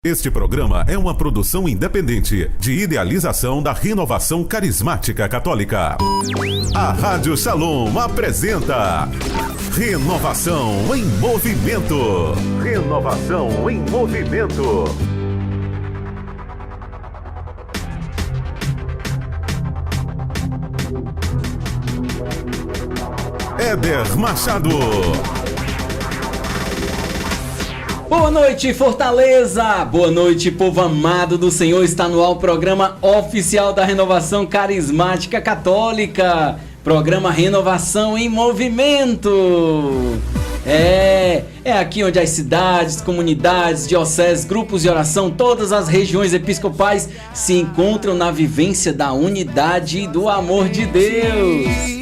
Este programa é uma produção independente de idealização da Renovação Carismática Católica. A Rádio Shalom apresenta Renovação em Movimento. Renovação em Movimento. Éder Machado. Boa noite, Fortaleza! Boa noite, povo amado do Senhor. Está no ar o programa oficial da Renovação Carismática Católica. Programa Renovação em Movimento. É aqui onde as cidades, comunidades, dioceses, grupos de oração, todas as regiões episcopais se encontram na vivência da unidade e do amor de Deus.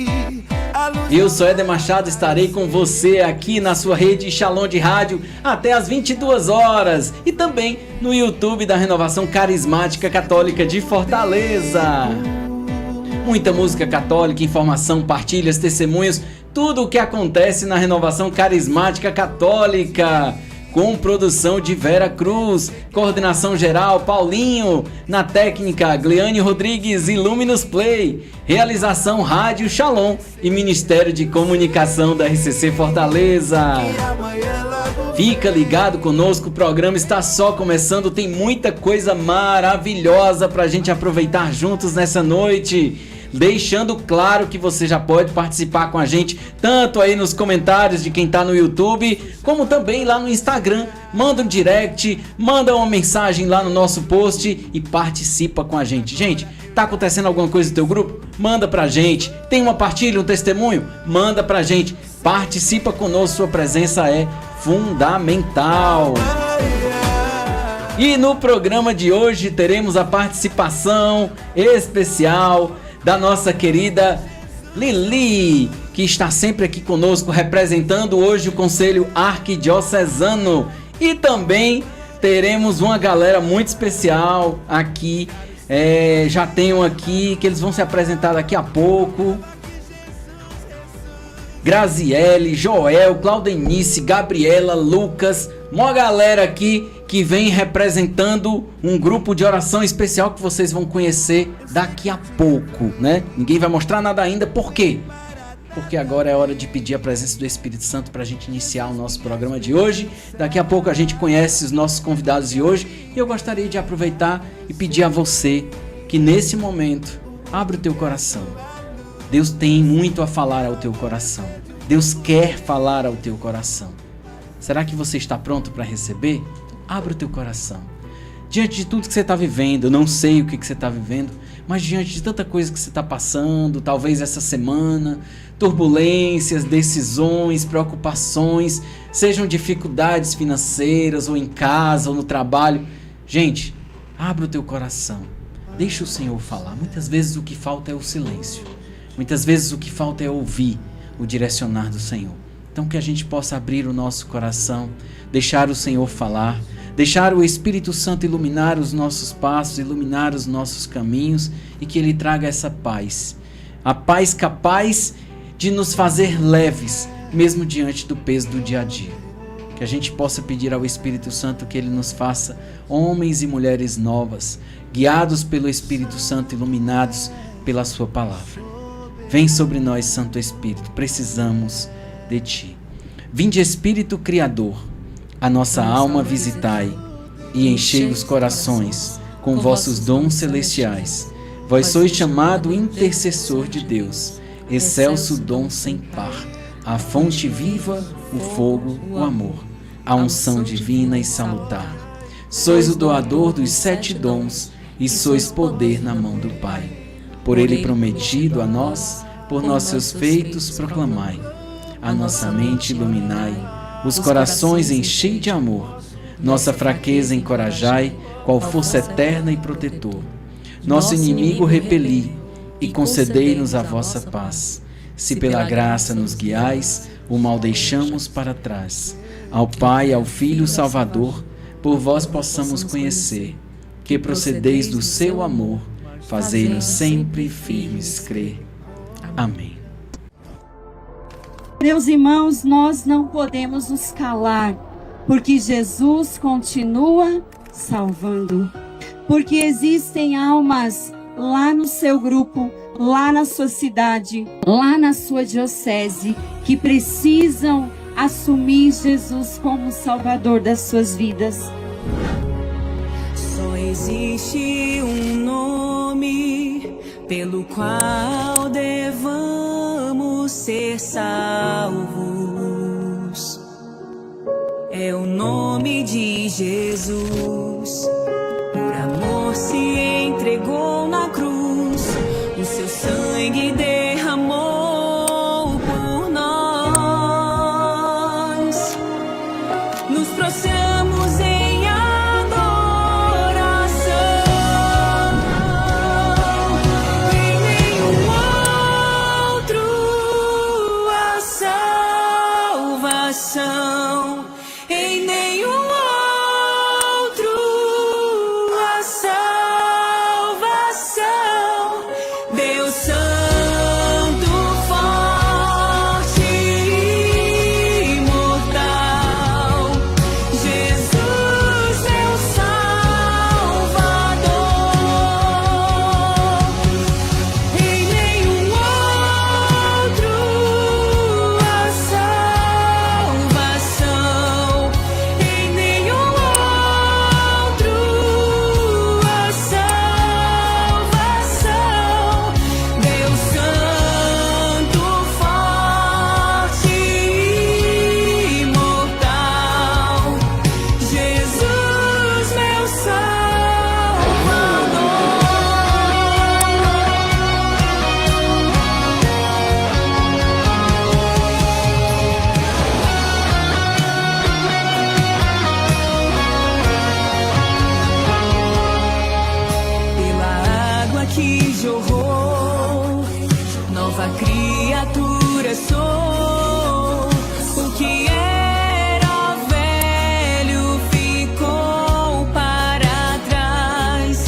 Eu sou Éder Machado, estarei com você aqui na sua rede Shalom de rádio até às 22 horas e também no YouTube da Renovação Carismática Católica de Fortaleza. Muita música católica, informação, partilhas, testemunhos, tudo o que acontece na Renovação Carismática Católica. Com produção de Vera Cruz, coordenação geral Paulinho, na técnica Gleane Rodrigues e Luminous Play, realização Rádio Shalom e Ministério de Comunicação da RCC Fortaleza. Fica ligado conosco, o programa está só começando, tem muita coisa maravilhosa pra gente aproveitar juntos nessa noite. Deixando claro que você já pode participar com a gente, tanto aí nos comentários de quem tá no YouTube, como também lá no Instagram. Manda um direct, manda uma mensagem lá no nosso post e participa com a gente. Gente, tá acontecendo alguma coisa no teu grupo? Manda pra gente. Tem uma partilha, um testemunho? Manda pra gente. Participa conosco, sua presença é fundamental. E no programa de hoje teremos a participação especial da nossa querida Lili, que está sempre aqui conosco, representando hoje o Conselho Arquidiocesano. E também teremos uma galera muito especial aqui, já tenho aqui, que eles vão se apresentar daqui a pouco. Graziele, Joel, Claudenice, Gabriela, Lucas, uma galera aqui que vem representando um grupo de oração especial que vocês vão conhecer daqui a pouco, né? Ninguém vai mostrar nada ainda, por quê? Porque agora é hora de pedir a presença do Espírito Santo para a gente iniciar o nosso programa de hoje. Daqui a pouco a gente conhece os nossos convidados de hoje e eu gostaria de aproveitar e pedir a você que nesse momento abra o teu coração. Deus tem muito a falar ao teu coração. Deus quer falar ao teu coração. Será que você está pronto para receber? Abra o teu coração. Diante de tudo que você está vivendo, eu não sei o que você está vivendo, mas diante de tanta coisa que você está passando, talvez essa semana, turbulências, decisões, preocupações, sejam dificuldades financeiras, ou em casa, ou no trabalho. Gente, abra o teu coração. Deixa o Senhor falar. Muitas vezes o que falta é o silêncio. Muitas vezes o que falta é ouvir o direcionar do Senhor. Então que a gente possa abrir o nosso coração, deixar o Senhor falar, deixar o Espírito Santo iluminar os nossos passos, iluminar os nossos caminhos e que Ele traga essa paz. A paz capaz de nos fazer leves, mesmo diante do peso do dia a dia. Que a gente possa pedir ao Espírito Santo que Ele nos faça homens e mulheres novas, guiados pelo Espírito Santo, iluminados pela Sua palavra. Vem sobre nós, Santo Espírito, precisamos de Ti. Vinde, Espírito Criador, a nossa alma visitai e enchei os corações com vossos dons celestiais. Vós sois chamado intercessor de Deus, excelso dom sem par, a fonte viva, o fogo, o amor, a unção divina e salutar. Sois o doador dos 7 dons e sois poder na mão do Pai. Por Ele prometido a nós, por nossos feitos proclamai. A nossa mente iluminai, os corações enchei de amor, nossa fraqueza encorajai, qual força eterna e protetor. Nosso inimigo repeli, e concedei-nos a vossa paz. Se pela graça nos guiais, o mal deixamos para trás. Ao Pai, ao Filho Salvador, por vós possamos conhecer, que procedeis do seu amor, fazei-nos sempre firmes crer. Amém. Meus irmãos, nós não podemos nos calar, porque Jesus continua salvando. Porque existem almas lá no seu grupo, lá na sua cidade, lá na sua diocese, que precisam assumir Jesus como Salvador das suas vidas. Só existe um nome pelo qual devamos ser salvos. É o nome de Jesus. Por amor se entregou na cruz, o seu sangue derramou por nós. Nos prostramos em adoração. Em nenhum outro há salvação. Em nenhum outro há salvação. Deus Santo, forte e imortal, Jesus meu Salvador. Em nenhum outro há salvação. Em nenhum outro há salvação. Deus Santo, forte e imortal, Jesus meu Salvador. Pela água que jorrou, nova criatura sou. O que era velho ficou para trás.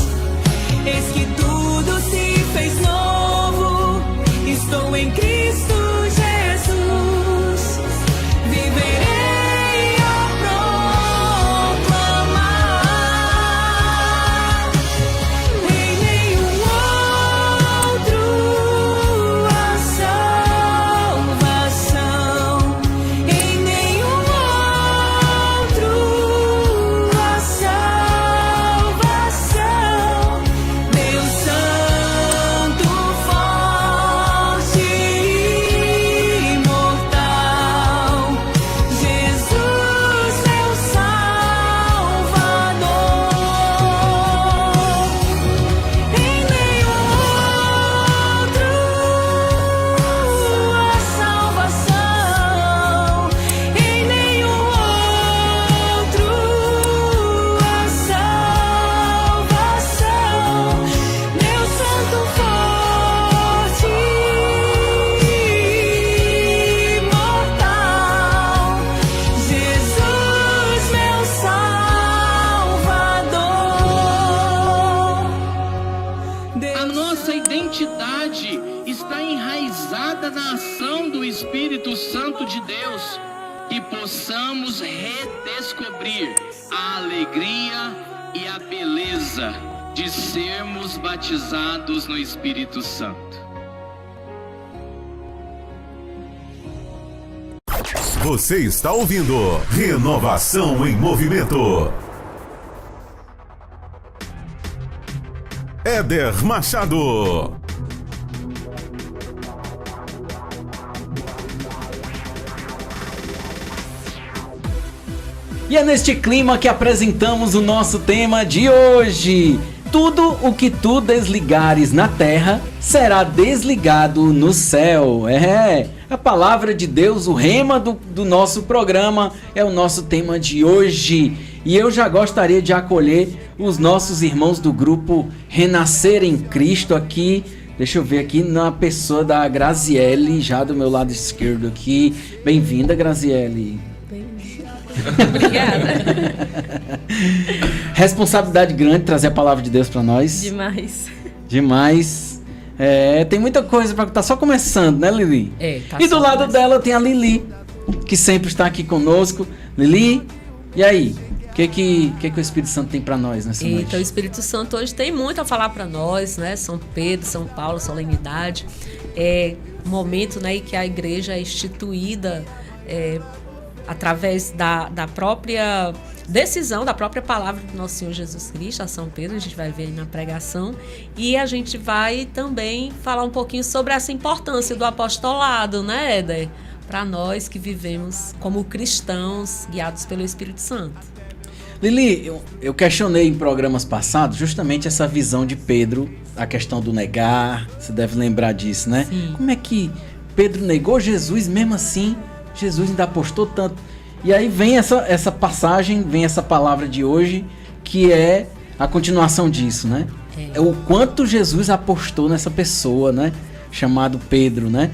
Eis que tudo se fez novo. Estou em Cristo Jesus. Viverei a proclamar. Em nenhum outro há salvação. Em nenhum outro há salvação. Deus Santo, forte e imortal, Jesus meu Salvador. Em nenhum outro há salvação. Em nenhum outro há salvação. Meu Santo, forte e imortal, Jesus meu Salvador. A nossa identidade está enraizada na ação do Espírito Santo de Deus e possamos redescobrir a alegria e a beleza de sermos batizados no Espírito Santo. Você está ouvindo Renovação em Movimento. Éder Machado. E é neste clima que apresentamos o nosso tema de hoje. Tudo o que tu desligares na terra será desligado no céu. A palavra de Deus, o rema do nosso programa é o nosso tema de hoje. E eu já gostaria de acolher os nossos irmãos do grupo Renascer em Cristo aqui. Deixa eu ver aqui na pessoa da Graziele, já do meu lado esquerdo aqui. Bem-vinda, Graziele. Obrigada. Responsabilidade grande trazer a palavra de Deus para nós. Demais. Tem muita coisa para estar só começando, né, Lili? Tá e do lado dela tem a Lili, que sempre está aqui conosco. Lili, e aí? O que o Espírito Santo tem para nós nessa noite? Então, o Espírito Santo hoje tem muito a falar para nós, né? São Pedro, São Paulo, solenidade. É um momento, né, em que a igreja é instituída através da própria decisão, da própria palavra do nosso Senhor Jesus Cristo, a São Pedro, a gente vai ver aí na pregação. E a gente vai também falar um pouquinho sobre essa importância do apostolado, né, Éder? Para nós que vivemos como cristãos guiados pelo Espírito Santo. Lili, eu questionei em programas passados justamente essa visão de Pedro, a questão do negar, você deve lembrar disso, né? Sim. Como é que Pedro negou Jesus, mesmo assim, Jesus ainda apostou tanto? E aí vem essa passagem, vem essa palavra de hoje, que é a continuação disso, né? É o quanto Jesus apostou nessa pessoa, né? Chamado Pedro, né?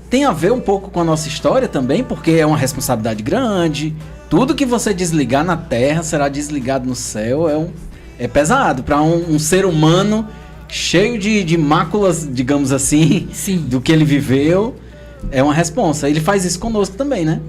Tem a ver um pouco com a nossa história também, porque é uma responsabilidade grande. Tudo que você desligar na terra será desligado no céu. É pesado para um ser humano cheio de máculas, digamos assim, Sim. do que ele viveu. É uma responsa. Ele faz isso conosco também, né?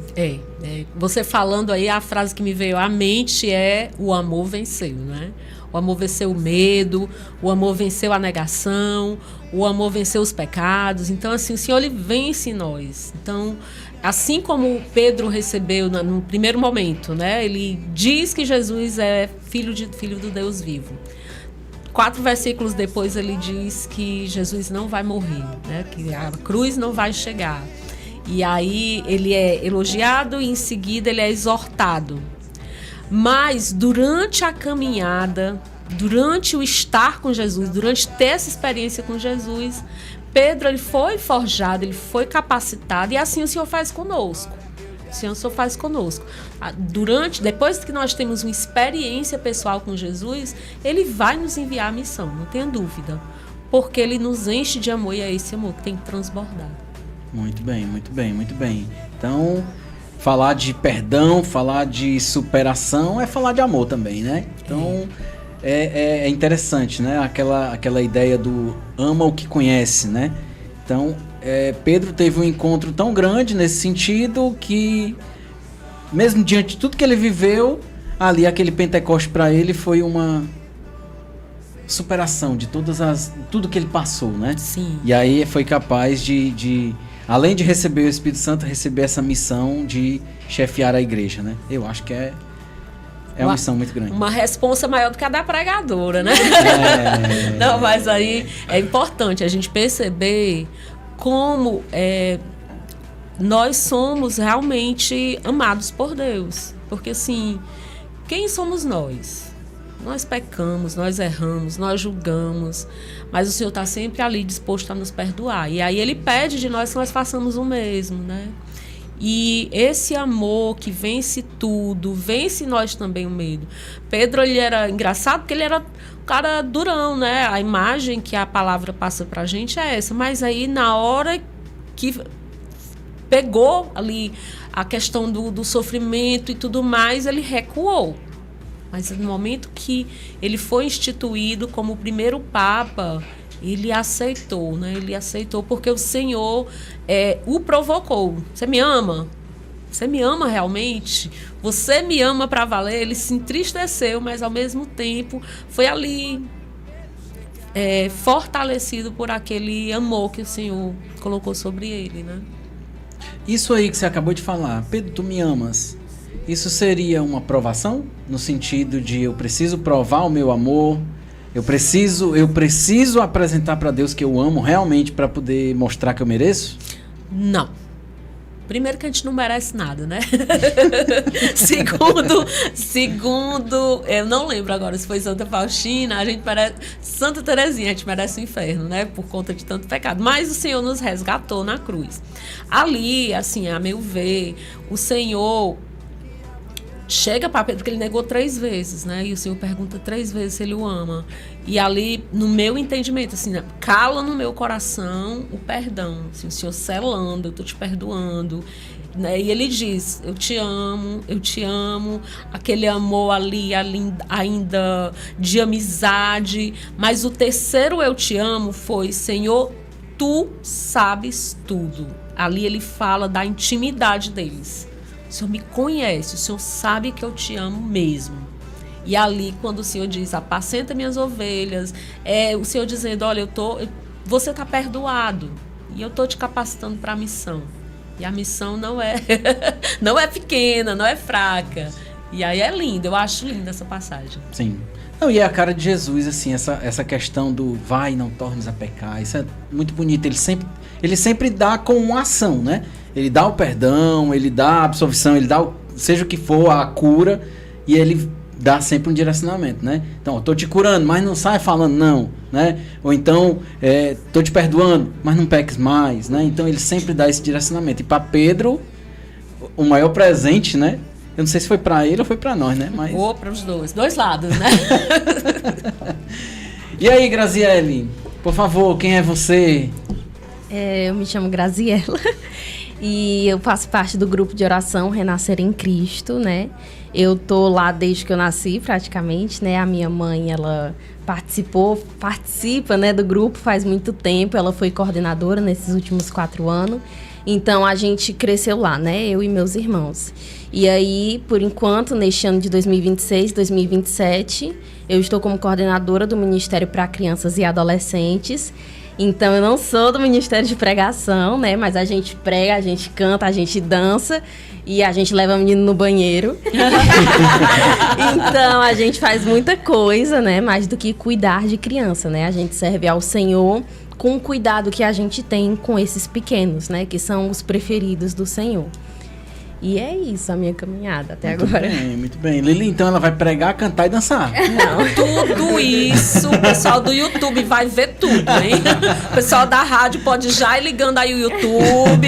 Você falando aí, a frase que me veio à mente é: o amor venceu, né? O amor venceu o medo, o amor venceu a negação, o amor venceu os pecados. Então, assim, o Senhor, ele vence em nós. Então, assim como Pedro recebeu no primeiro momento, né? Ele diz que Jesus é filho do Deus vivo. 4 versículos depois ele diz que Jesus não vai morrer, né? Que a cruz não vai chegar. E aí ele é elogiado e em seguida ele é exortado. Mas durante a caminhada, durante o estar com Jesus, durante ter essa experiência com Jesus, Pedro, ele foi forjado, ele foi capacitado, e assim o Senhor faz conosco. O Senhor faz conosco. Depois que nós temos uma experiência pessoal com Jesus, ele vai nos enviar a missão, não tenha dúvida. Porque ele nos enche de amor, e é esse amor que tem que transbordar. Muito bem, muito bem, muito bem. Então, falar de perdão, falar de superação é falar de amor também, né? Então, é interessante, né? Aquela ideia do ama o que conhece, né? Então, Pedro teve um encontro tão grande nesse sentido que, mesmo diante de tudo que ele viveu, ali aquele Pentecoste para ele foi uma superação de tudo que ele passou, né? Sim. E aí foi capaz de além de receber o Espírito Santo, receber essa missão de chefiar a igreja, né? Eu acho que é uma missão muito grande. Uma responsa maior do que a da pregadora, né? Não, mas aí é importante a gente perceber como nós somos realmente amados por Deus. Porque, assim, quem somos nós? Nós pecamos, nós erramos, nós julgamos, mas o Senhor está sempre ali disposto a nos perdoar. E aí Ele pede de nós que nós façamos o mesmo, né? E esse amor que vence tudo, vence em nós também o medo. Pedro, ele era engraçado porque ele era um cara durão, né? A imagem que a palavra passa pra gente é essa. Mas aí, na hora que pegou ali a questão do sofrimento e tudo mais, ele recuou. Mas no momento que ele foi instituído como o primeiro Papa, ele aceitou, né? Ele aceitou porque o Senhor o provocou. Você me ama? Você me ama realmente? Você me ama para valer? Ele se entristeceu, mas ao mesmo tempo foi ali fortalecido por aquele amor que o Senhor colocou sobre ele, né? Isso aí que você acabou de falar, Pedro, tu me amas. Isso seria uma provação? No sentido de eu preciso provar o meu amor, eu preciso apresentar para Deus que eu amo realmente para poder mostrar que eu mereço? Não. Primeiro que a gente não merece nada, né? Segundo, eu não lembro agora se foi Santa Faustina, a gente merece, Santa Teresinha, a gente merece o inferno, né? Por conta de tanto pecado. Mas o Senhor nos resgatou na cruz. Ali, assim, a meu ver, o Senhor chega para Pedro, porque ele negou 3 vezes, né? E o Senhor pergunta 3 vezes se ele o ama. E ali, no meu entendimento, assim, né? Cala no meu coração o perdão. Assim, o Senhor selando, eu tô te perdoando. Né? E ele diz, eu te amo. Aquele amor ali ainda de amizade. Mas o terceiro eu te amo foi, Senhor, tu sabes tudo. Ali ele fala da intimidade deles. o Senhor me conhece, o Senhor sabe que eu te amo mesmo. E ali, quando o Senhor diz, apacenta minhas ovelhas, o Senhor dizendo, olha, você está perdoado e eu estou te capacitando para a missão. E a missão não é pequena, não é fraca. E aí é lindo, eu acho linda essa passagem. Sim. Não, e é a cara de Jesus, assim, essa questão do vai, não tornes a pecar. Isso é muito bonito. Ele sempre dá com uma ação, né? Ele dá o perdão, ele dá a absolvição, ele dá seja o que for, a cura, e ele dá sempre um direcionamento, né? Então, eu tô te curando, mas não sai falando não, né? Ou então, tô te perdoando, mas não peques mais, né? Então, ele sempre dá esse direcionamento. E para Pedro, o maior presente, né? Eu não sei se foi para ele ou foi para nós, né? Mas... Ou para os dois lados, né? E aí, Graziele, por favor, quem é você? Eu me chamo Graziela e eu faço parte do grupo de oração Renascer em Cristo, né? Eu tô lá desde que eu nasci, praticamente, né? A minha mãe, ela participa, né, do grupo faz muito tempo. Ela foi coordenadora nesses últimos 4 anos. Então, a gente cresceu lá, né? Eu e meus irmãos. E aí, por enquanto, neste ano de 2026, 2027, eu estou como coordenadora do Ministério para Crianças e Adolescentes. Então, eu não sou do Ministério de Pregação, né? Mas a gente prega, a gente canta, a gente dança e a gente leva o menino no banheiro. Então, a gente faz muita coisa, né? Mais do que cuidar de criança, né? A gente serve ao Senhor com o cuidado que a gente tem com esses pequenos, né? Que são os preferidos do Senhor. E é isso a minha caminhada até agora. Muito bem. Lili, então ela vai pregar, cantar e dançar. Não, tudo isso, o pessoal do YouTube vai ver tudo, hein? O pessoal da rádio pode já ir ligando aí o YouTube.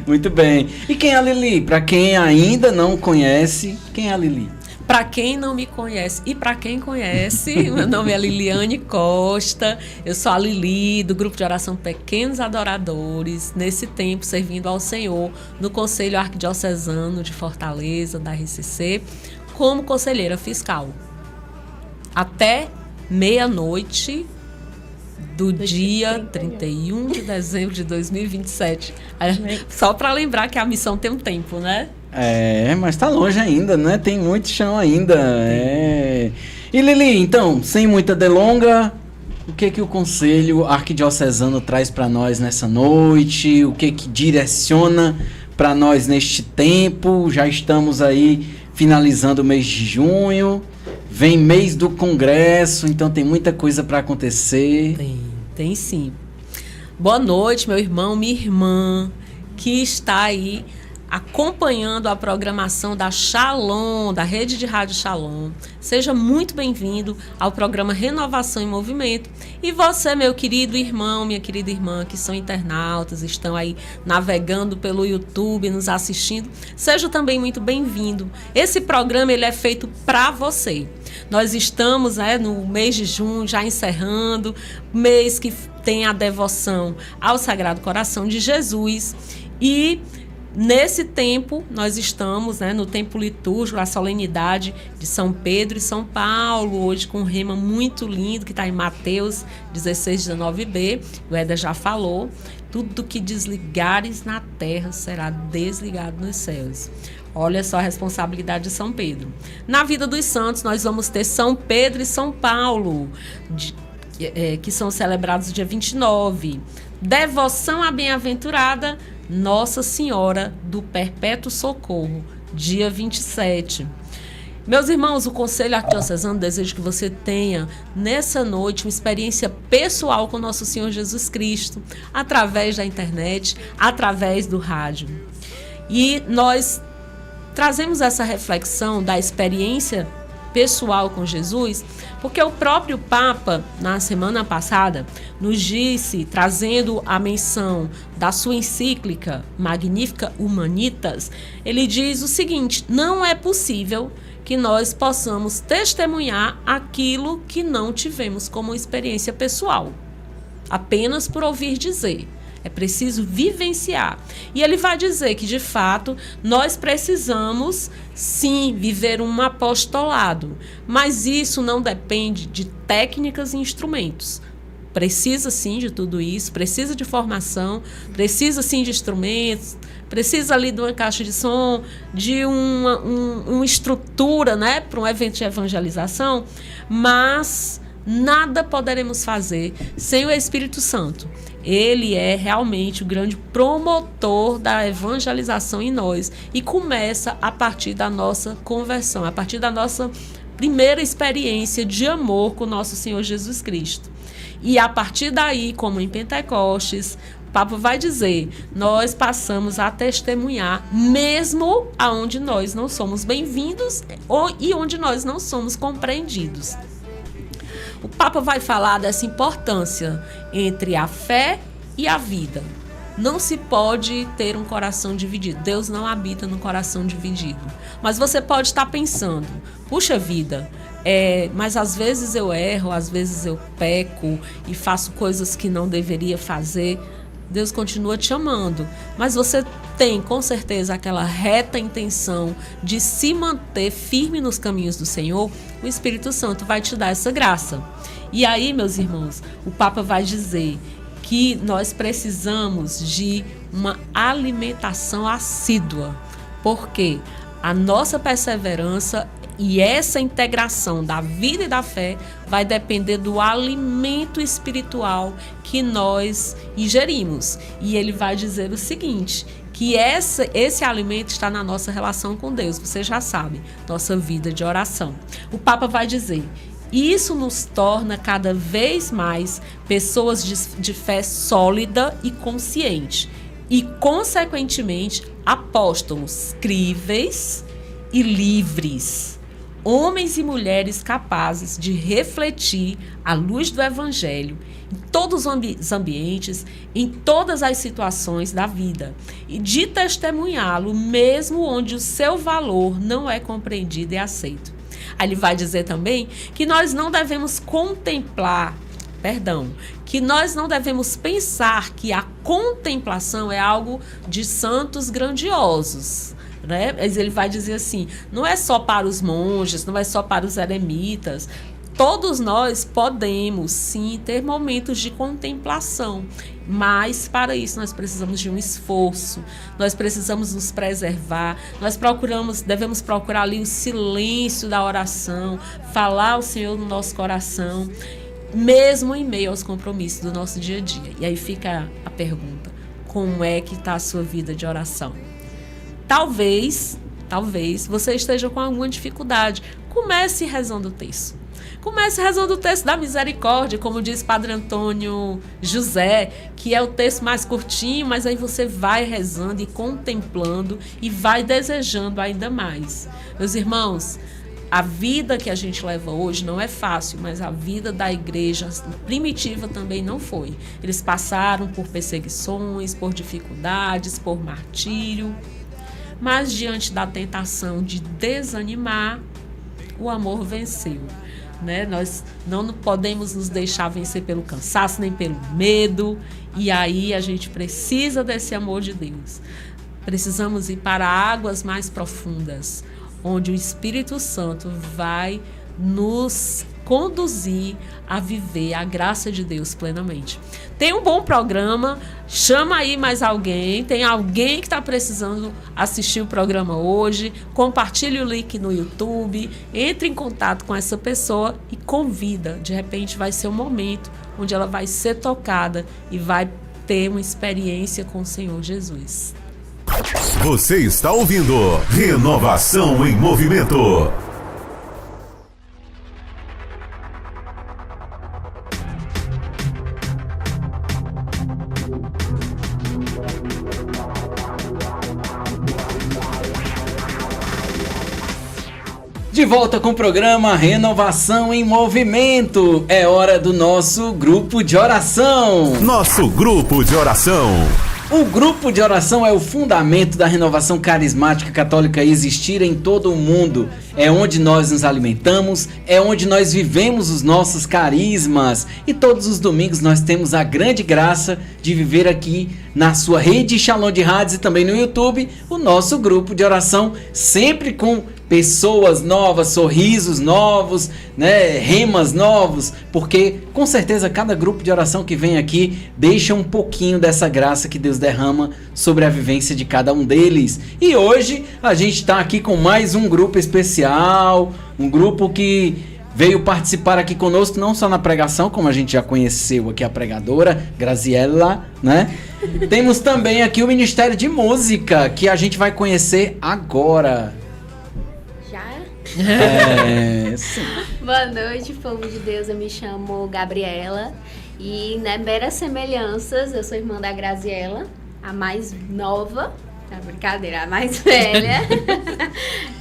Muito bem. E quem é a Lili? Para quem ainda não conhece, quem é a Lili? Para quem não me conhece e para quem conhece, meu nome é Liliane Costa, eu sou a Lili do grupo de oração Pequenos Adoradores, nesse tempo servindo ao Senhor no Conselho Arquidiocesano de Fortaleza, da RCC, como conselheira fiscal. Até meia-noite do dia 31 de dezembro de 2027. Só para lembrar que a missão tem um tempo, né? Mas tá longe ainda, né? Tem muito chão ainda. E Lili, então, sem muita delonga, o que o Conselho Arquidiocesano traz para nós nessa noite? O que direciona para nós neste tempo? Já estamos aí finalizando o mês de junho. Vem mês do Congresso, então tem muita coisa para acontecer. Tem sim. Boa noite, meu irmão, minha irmã, que está aí acompanhando a programação da Shalom, da Rede de Rádio Shalom. Seja muito bem-vindo ao programa Renovação em Movimento. E você, meu querido irmão, minha querida irmã, que são internautas, estão aí navegando pelo YouTube, nos assistindo, seja também muito bem-vindo. Esse programa ele é feito para você. Nós estamos no mês de junho, já encerrando, mês que tem a devoção ao Sagrado Coração de Jesus. E nesse tempo, nós estamos no tempo litúrgico, a solenidade de São Pedro e São Paulo, hoje com um rema muito lindo, que está em Mateus 16, 19b, o Éder já falou, tudo que desligares na terra será desligado nos céus. Olha só a responsabilidade de São Pedro. Na vida dos santos, nós vamos ter São Pedro e São Paulo, que são celebrados no dia 29. Devoção à bem-aventurada Nossa Senhora do Perpétuo Socorro, dia 27. Meus irmãos, o Conselho Arquidiocesano deseja que você tenha, nessa noite, uma experiência pessoal com Nosso Senhor Jesus Cristo, através da internet, através do rádio. E nós trazemos essa reflexão da experiência pessoal com Jesus, porque o próprio Papa, na semana passada, nos disse, trazendo a menção da sua encíclica Magnificat Humanitas, ele diz o seguinte: não é possível que nós possamos testemunhar aquilo que não tivemos como experiência pessoal, apenas por ouvir dizer. É preciso vivenciar. E ele vai dizer que, de fato, nós precisamos, sim, viver um apostolado. Mas isso não depende de técnicas e instrumentos. precisa sim de tudo isso, precisa de formação, precisa sim de instrumentos, precisa ali de uma caixa de som, de uma estrutura, né, para um evento de evangelização, mas nada poderemos fazer sem o Espírito Santo. Ele é realmente o grande promotor da evangelização em nós e começa a partir da nossa conversão, a partir da nossa primeira experiência de amor com o nosso Senhor Jesus Cristo. E a partir daí, como em Pentecostes, o Papa vai dizer, nós passamos a testemunhar mesmo aonde nós não somos bem-vindos e onde nós não somos compreendidos. O Papa vai falar dessa importância entre a fé e a vida. Não se pode ter um coração dividido. Deus não habita num coração dividido. Mas você pode estar pensando, puxa vida, mas às vezes eu erro, às vezes eu peco e faço coisas que não deveria fazer. Deus continua te amando, mas você tem com certeza aquela reta intenção de se manter firme nos caminhos do Senhor. O Espírito Santo vai te dar essa graça. E aí, meus irmãos, o Papa vai dizer que nós precisamos de uma alimentação assídua, porque a nossa perseverança e essa integração da vida e da fé vai depender do alimento espiritual que nós ingerimos. E ele vai dizer o seguinte, que esse alimento está na nossa relação com Deus. Você já sabe, nossa vida de oração. O Papa vai dizer, isso nos torna cada vez mais pessoas de fé sólida e consciente. E, consequentemente, apóstolos críveis e livres. Homens e mulheres capazes de refletir a luz do Evangelho em todos os ambientes, em todas as situações da vida e de testemunhá-lo mesmo onde o seu valor não é compreendido e aceito. Aí ele vai dizer também que nós não devemos que nós não devemos pensar que a contemplação é algo de santos grandiosos. Né? Mas ele vai dizer assim, não é só para os monges, não é só para os eremitas. Todos nós podemos sim ter momentos de contemplação, mas para isso nós precisamos de um esforço, nós precisamos nos preservar, devemos procurar ali o silêncio da oração, falar ao Senhor no nosso coração, mesmo em meio aos compromissos do nosso dia a dia. E aí fica a pergunta, como é que está a sua vida de oração? Talvez você esteja com alguma dificuldade. Comece rezando o terço. Comece rezando o terço da misericórdia, como diz Padre Antônio José, que é o terço mais curtinho, mas aí você vai rezando e contemplando e vai desejando ainda mais. Meus irmãos, a vida que a gente leva hoje não é fácil, mas a vida da igreja primitiva também não foi. Eles passaram por perseguições, por dificuldades, por martírio. Mas diante da tentação de desanimar, o amor venceu. Né? Nós não podemos nos deixar vencer pelo cansaço, nem pelo medo. E aí a gente precisa desse amor de Deus. Precisamos ir para águas mais profundas, onde o Espírito Santo vai nos conduzir a viver a graça de Deus plenamente. Tem um bom programa, chama aí mais alguém, tem alguém que está precisando assistir o programa hoje, compartilhe o link no YouTube, entre em contato com essa pessoa e convida. De repente vai ser um momento onde ela vai ser tocada e vai ter uma experiência com o Senhor Jesus. Você está ouvindo Renovação em Movimento. De volta com o programa Renovação em Movimento. É hora do nosso grupo de oração. Nosso grupo de oração. O grupo de oração é o fundamento da renovação carismática católica existir em todo o mundo. é onde nós nos alimentamos, é onde nós vivemos os nossos carismas. E todos os domingos nós temos a grande graça de viver aqui na sua rede Shalom de Rádios e também no YouTube, o nosso grupo de oração, sempre com pessoas novas, sorrisos novos, né, remas novos, porque com certeza cada grupo de oração que vem aqui deixa um pouquinho dessa graça que Deus derrama sobre a vivência de cada um deles. E hoje a gente está aqui com mais um grupo especial, um grupo que veio participar aqui conosco, não só na pregação, como a gente já conheceu aqui a pregadora, Graziella, né? Temos também aqui o Ministério de Música, que a gente vai conhecer agora. Sim. Boa noite, povo de Deus. Eu me chamo Gabriela e, né, meras semelhanças, eu sou irmã da Graziella, a mais nova, tá, brincadeira, a mais velha,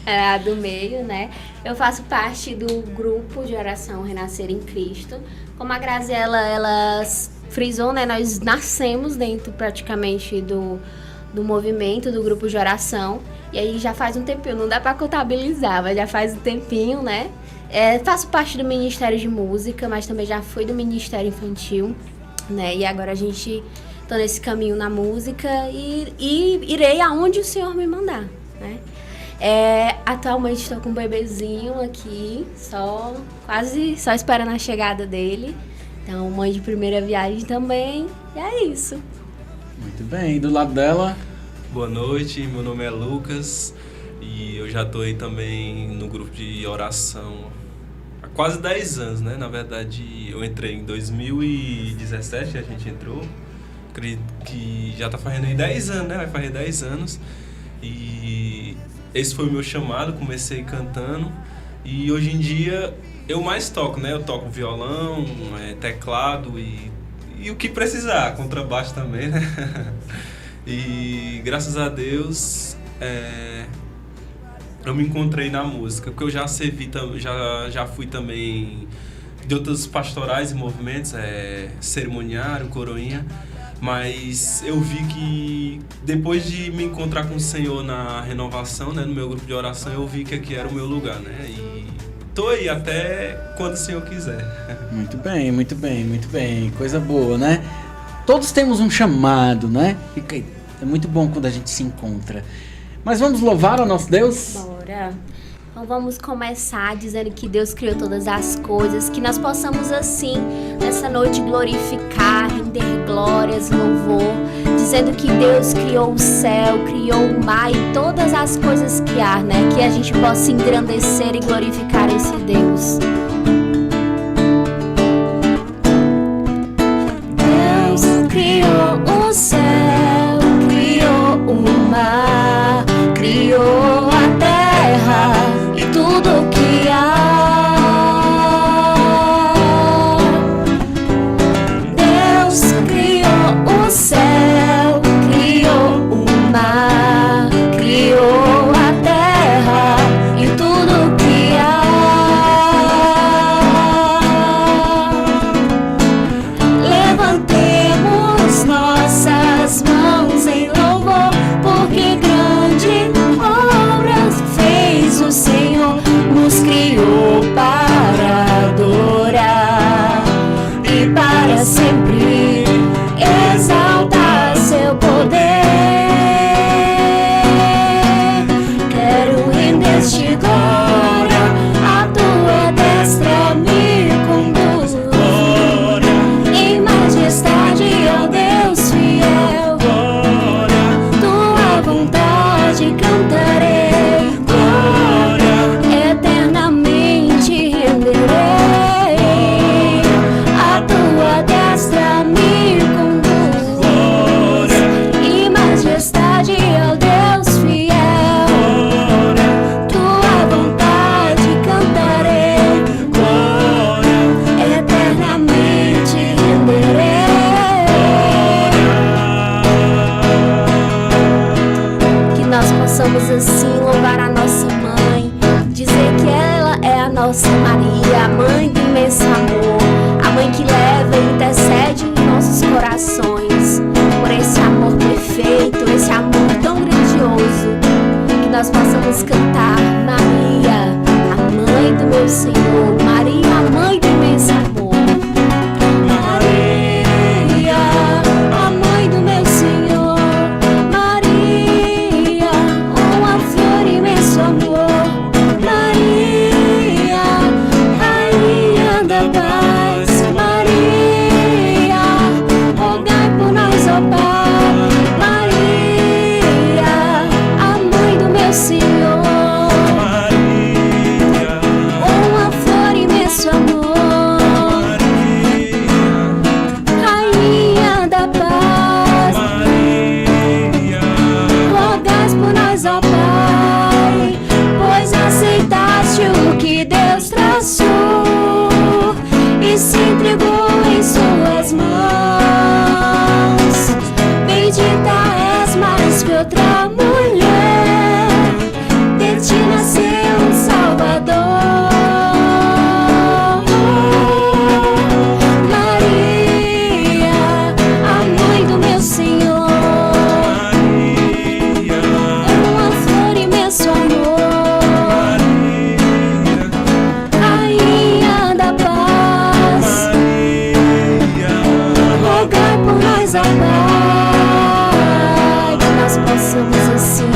é a do meio, né? Eu faço parte do grupo de oração Renascer em Cristo. Como a Graziella, ela frisou, né, nós nascemos dentro praticamente do movimento, do grupo de oração. E aí já faz um tempinho, não dá pra contabilizar, mas já faz um tempinho, né? Faço parte do Ministério de Música, mas também já fui do Ministério Infantil, né? E agora a gente tá nesse caminho na música e irei aonde o Senhor me mandar, né? Atualmente estou com um bebezinho aqui, só esperando a chegada dele. Então, mãe de primeira viagem também, e é isso. Muito bem, e do lado dela... Boa noite, meu nome é Lucas e eu já estou aí também no grupo de oração há quase 10 anos, né? Na verdade, eu entrei em 2017, a gente entrou, acredito que já está fazendo aí 10 anos, né? Vai fazer 10 anos e esse foi o meu chamado, comecei cantando e hoje em dia eu mais toco, né? Eu toco violão, teclado e o que precisar, contrabaixo também, né? E graças a Deus eu me encontrei na música, porque eu já servi, já fui também de outros pastorais e movimentos, cerimoniário, coroinha, mas eu vi que depois de me encontrar com o Senhor na renovação, né, no meu grupo de oração, eu vi que aqui era o meu lugar, né, e tô aí até quando o Senhor quiser. Muito bem, muito bem, muito bem, coisa boa, né? Todos temos um chamado, né? É muito bom quando a gente se encontra. Mas vamos louvar ao nosso Deus? Bora! Então vamos começar dizendo que Deus criou todas as coisas, que nós possamos assim, nessa noite, glorificar, render glórias, louvor, dizendo que Deus criou o céu, criou o mar e todas as coisas que há, né? Que a gente possa engrandecer e glorificar esse Deus. Criou o céu, criou o mar, criou a terra e tudo que há. Deus criou o céu, criou o mar, criou a terra e tudo que há. Levantemos nossas mãos em louvor, porque grande obras fez o Senhor, nos criou para adorar e para sempre exaltar seu poder. Quero render-te glória, a tua destra me conduz. Em majestade, ó Deus fiel, tua vontade cantarei, eternamente renderei. A tua destra me conduz. Em majestade, ó Deus fiel, tua vontade cantarei, eternamente renderei. Que nós possamos assim louvar a nossa mãe, dizer que ela é a nossa Maria, a mãe do imenso amor, a mãe que leva e intercede em nossos corações, por esse amor perfeito, esse amor tão grandioso. Que nós possamos cantar: Maria, Senhor. Maria, a mãe do imenso amor. Maria, a mãe do meu Senhor. Maria, uma flor e imenso amor. Maria, rainha da paz. Maria, rogai por nós, ó Pai. Maria, a mãe do meu Senhor. Uma flor e imenso amor. Rainha da paz. Rogai por nós, ó Pai, pois aceitaste o que Deus traçou e se entregou em suas mãos. Bendita és mais que outra mulher, de ti nasceu um Salvador. Maria, a mãe do meu Senhor. Uma flor e imenso amor. Rainha da paz. Rogai por nós, ó Pai, que nós possamos assim,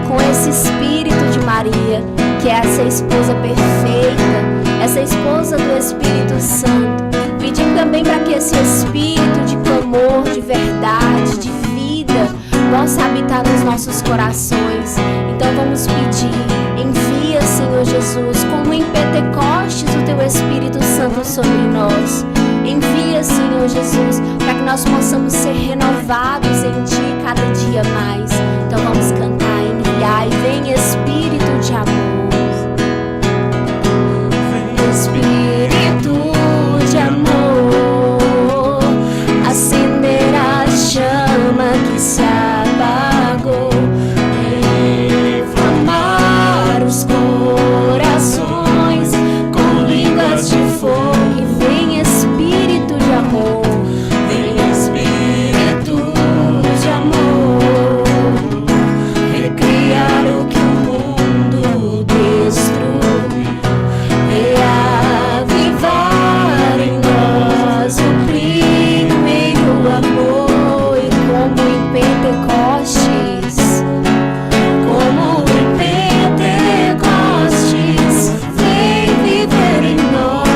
com esse espírito de Maria, que é essa esposa perfeita, essa esposa do Espírito Santo, pedindo também para que esse espírito de clamor, de verdade, de vida, possa habitar nos nossos corações. Então vamos pedir, envia, Senhor Jesus, como em Pentecostes, o Teu Espírito Santo sobre nós. Envia, Senhor Jesus, para que nós possamos ser renovados em Ti cada dia mais. Então vamos cantar, enviai, vem Espírito de amor. Espírito de amor, acender a chama que se apagou, inflamar os corações com línguas de fogo. E vem Espírito de amor, vem Espírito de amor, recriar o que o mundo destruiu, reavivar em nós o primeiro amor. E como em Pentecostes, como em Pentecostes, vem viver em nós,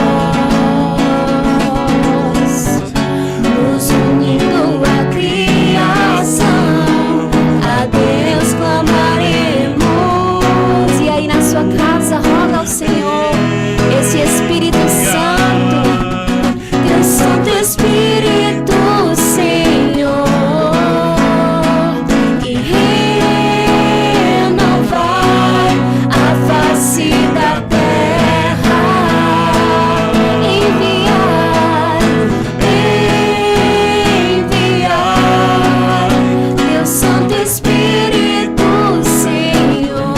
nos unindo à criação, a Deus clamaremos. E aí na sua casa roga ao Senhor esse Espírito Santo, Teu Santo Espírito, Senhor, que renovai a face da terra. Enviai, enviai Teu Santo Espírito, Senhor,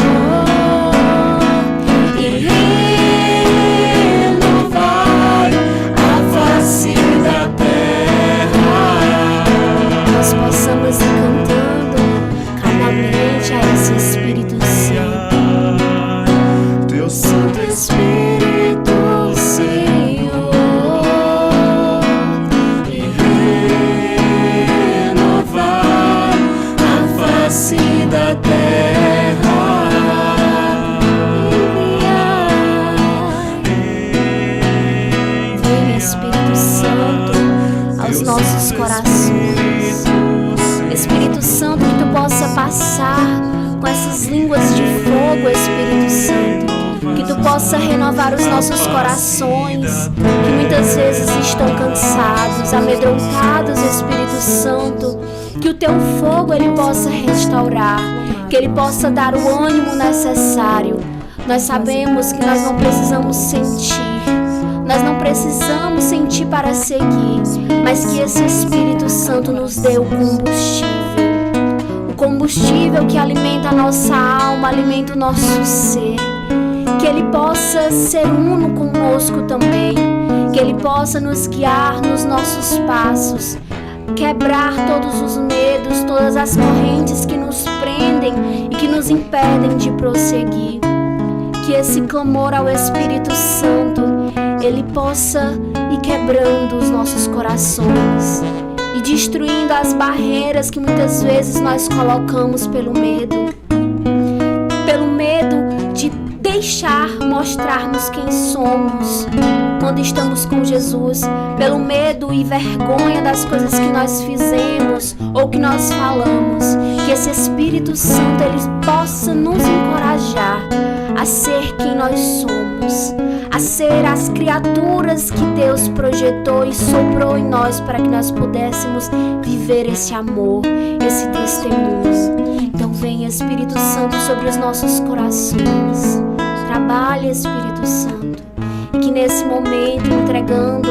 e renovai a face da terra. Nós possamos ir cantando calmamente a esse Espírito Santo. Teu Santo Espírito, Senhor, e renovar a face da terra. Vem Espírito Santo aos nossos corações. Espírito Santo, que Tu possa passar com essas línguas de fogo, Espírito Santo, que Tu possa renovar os nossos corações, que muitas vezes estão cansados, amedrontados, Espírito Santo, que o Teu fogo Ele possa restaurar, que Ele possa dar o ânimo necessário. Nós sabemos que nós não precisamos sentir, nós não precisamos sentir para seguir, mas que esse Espírito Santo nos dê o combustível que alimenta a nossa alma, alimenta o nosso ser. Que Ele possa ser uno conosco também, que Ele possa nos guiar nos nossos passos, quebrar todos os medos, todas as correntes que nos prendem e que nos impedem de prosseguir. que esse clamor ao Espírito Santo, ele possa ir quebrando os nossos corações e destruindo as barreiras que muitas vezes nós colocamos pelo medo de deixar mostrarmos quem somos quando estamos com Jesus, pelo medo e vergonha das coisas que nós fizemos ou que nós falamos. Que esse Espírito Santo ele possa nos encorajar a ser quem nós somos, a ser as criaturas que Deus projetou e soprou em nós para que nós pudéssemos viver esse amor, esse testemunho. Então vem Espírito Santo sobre os nossos corações. Trabalhe, Espírito Santo, e que nesse momento, entregando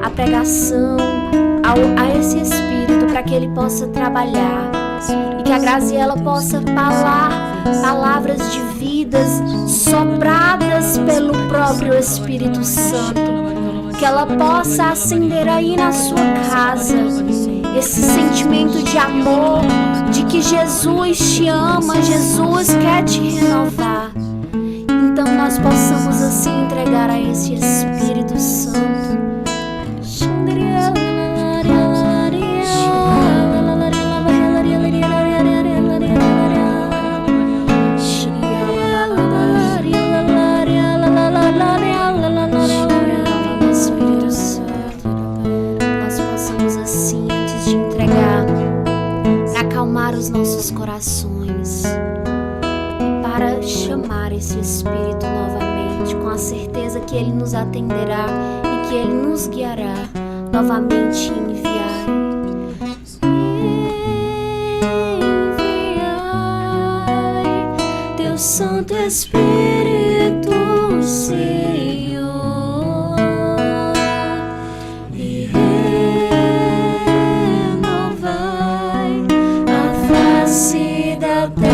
a pregação a esse Espírito, para que ele possa trabalhar, e que a Graziela possa falar palavras de vidas sopradas pelo próprio Espírito Santo, que ela possa acender aí na sua casa esse sentimento de amor, de que Jesus te ama, Jesus quer te renovar. Então nós possamos assim entregar a esse Espírito Santo. Espírito Santo, nós possamos assim, antes de entregar, para acalmar os nossos corações, para chamar esse Espírito novamente, com a certeza que Ele nos atenderá e que Ele nos guiará novamente em enviar. Enviai Teu Santo Espírito, Senhor, e renovai a face da terra.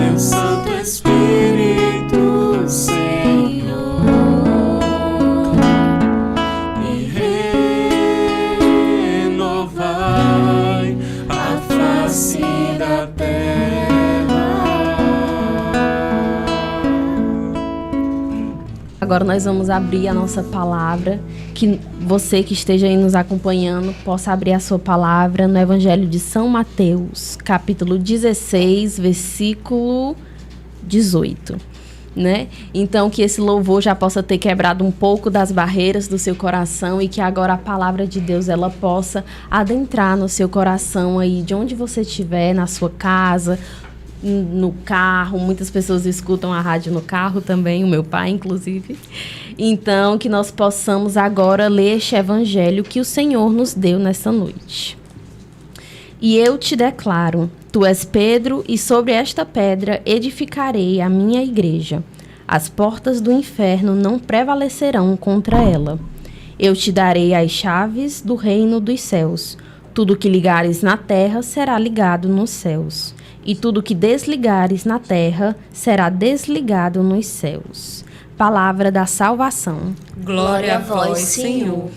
Teu Santo Espírito, Senhor, e renovai a face da terra. Agora nós vamos abrir a nossa palavra, que você que esteja aí nos acompanhando possa abrir a sua palavra no Evangelho de São Mateus, capítulo 16, versículo 18, né? Então que esse louvor já possa ter quebrado um pouco das barreiras do seu coração e que agora a palavra de Deus ela possa adentrar no seu coração aí, de onde você estiver, na sua casa, no carro. Muitas pessoas escutam a rádio no carro também, o meu pai inclusive. Então que nós possamos agora ler este evangelho que o Senhor nos deu nesta noite. E eu te declaro, tu és Pedro, e sobre esta pedra edificarei a minha igreja. As portas do inferno não prevalecerão contra ela. Eu te darei as chaves do reino dos céus. Tudo que ligares na terra será ligado nos céus, e tudo que desligares na terra será desligado nos céus. Palavra da salvação. Glória a vós, Senhor.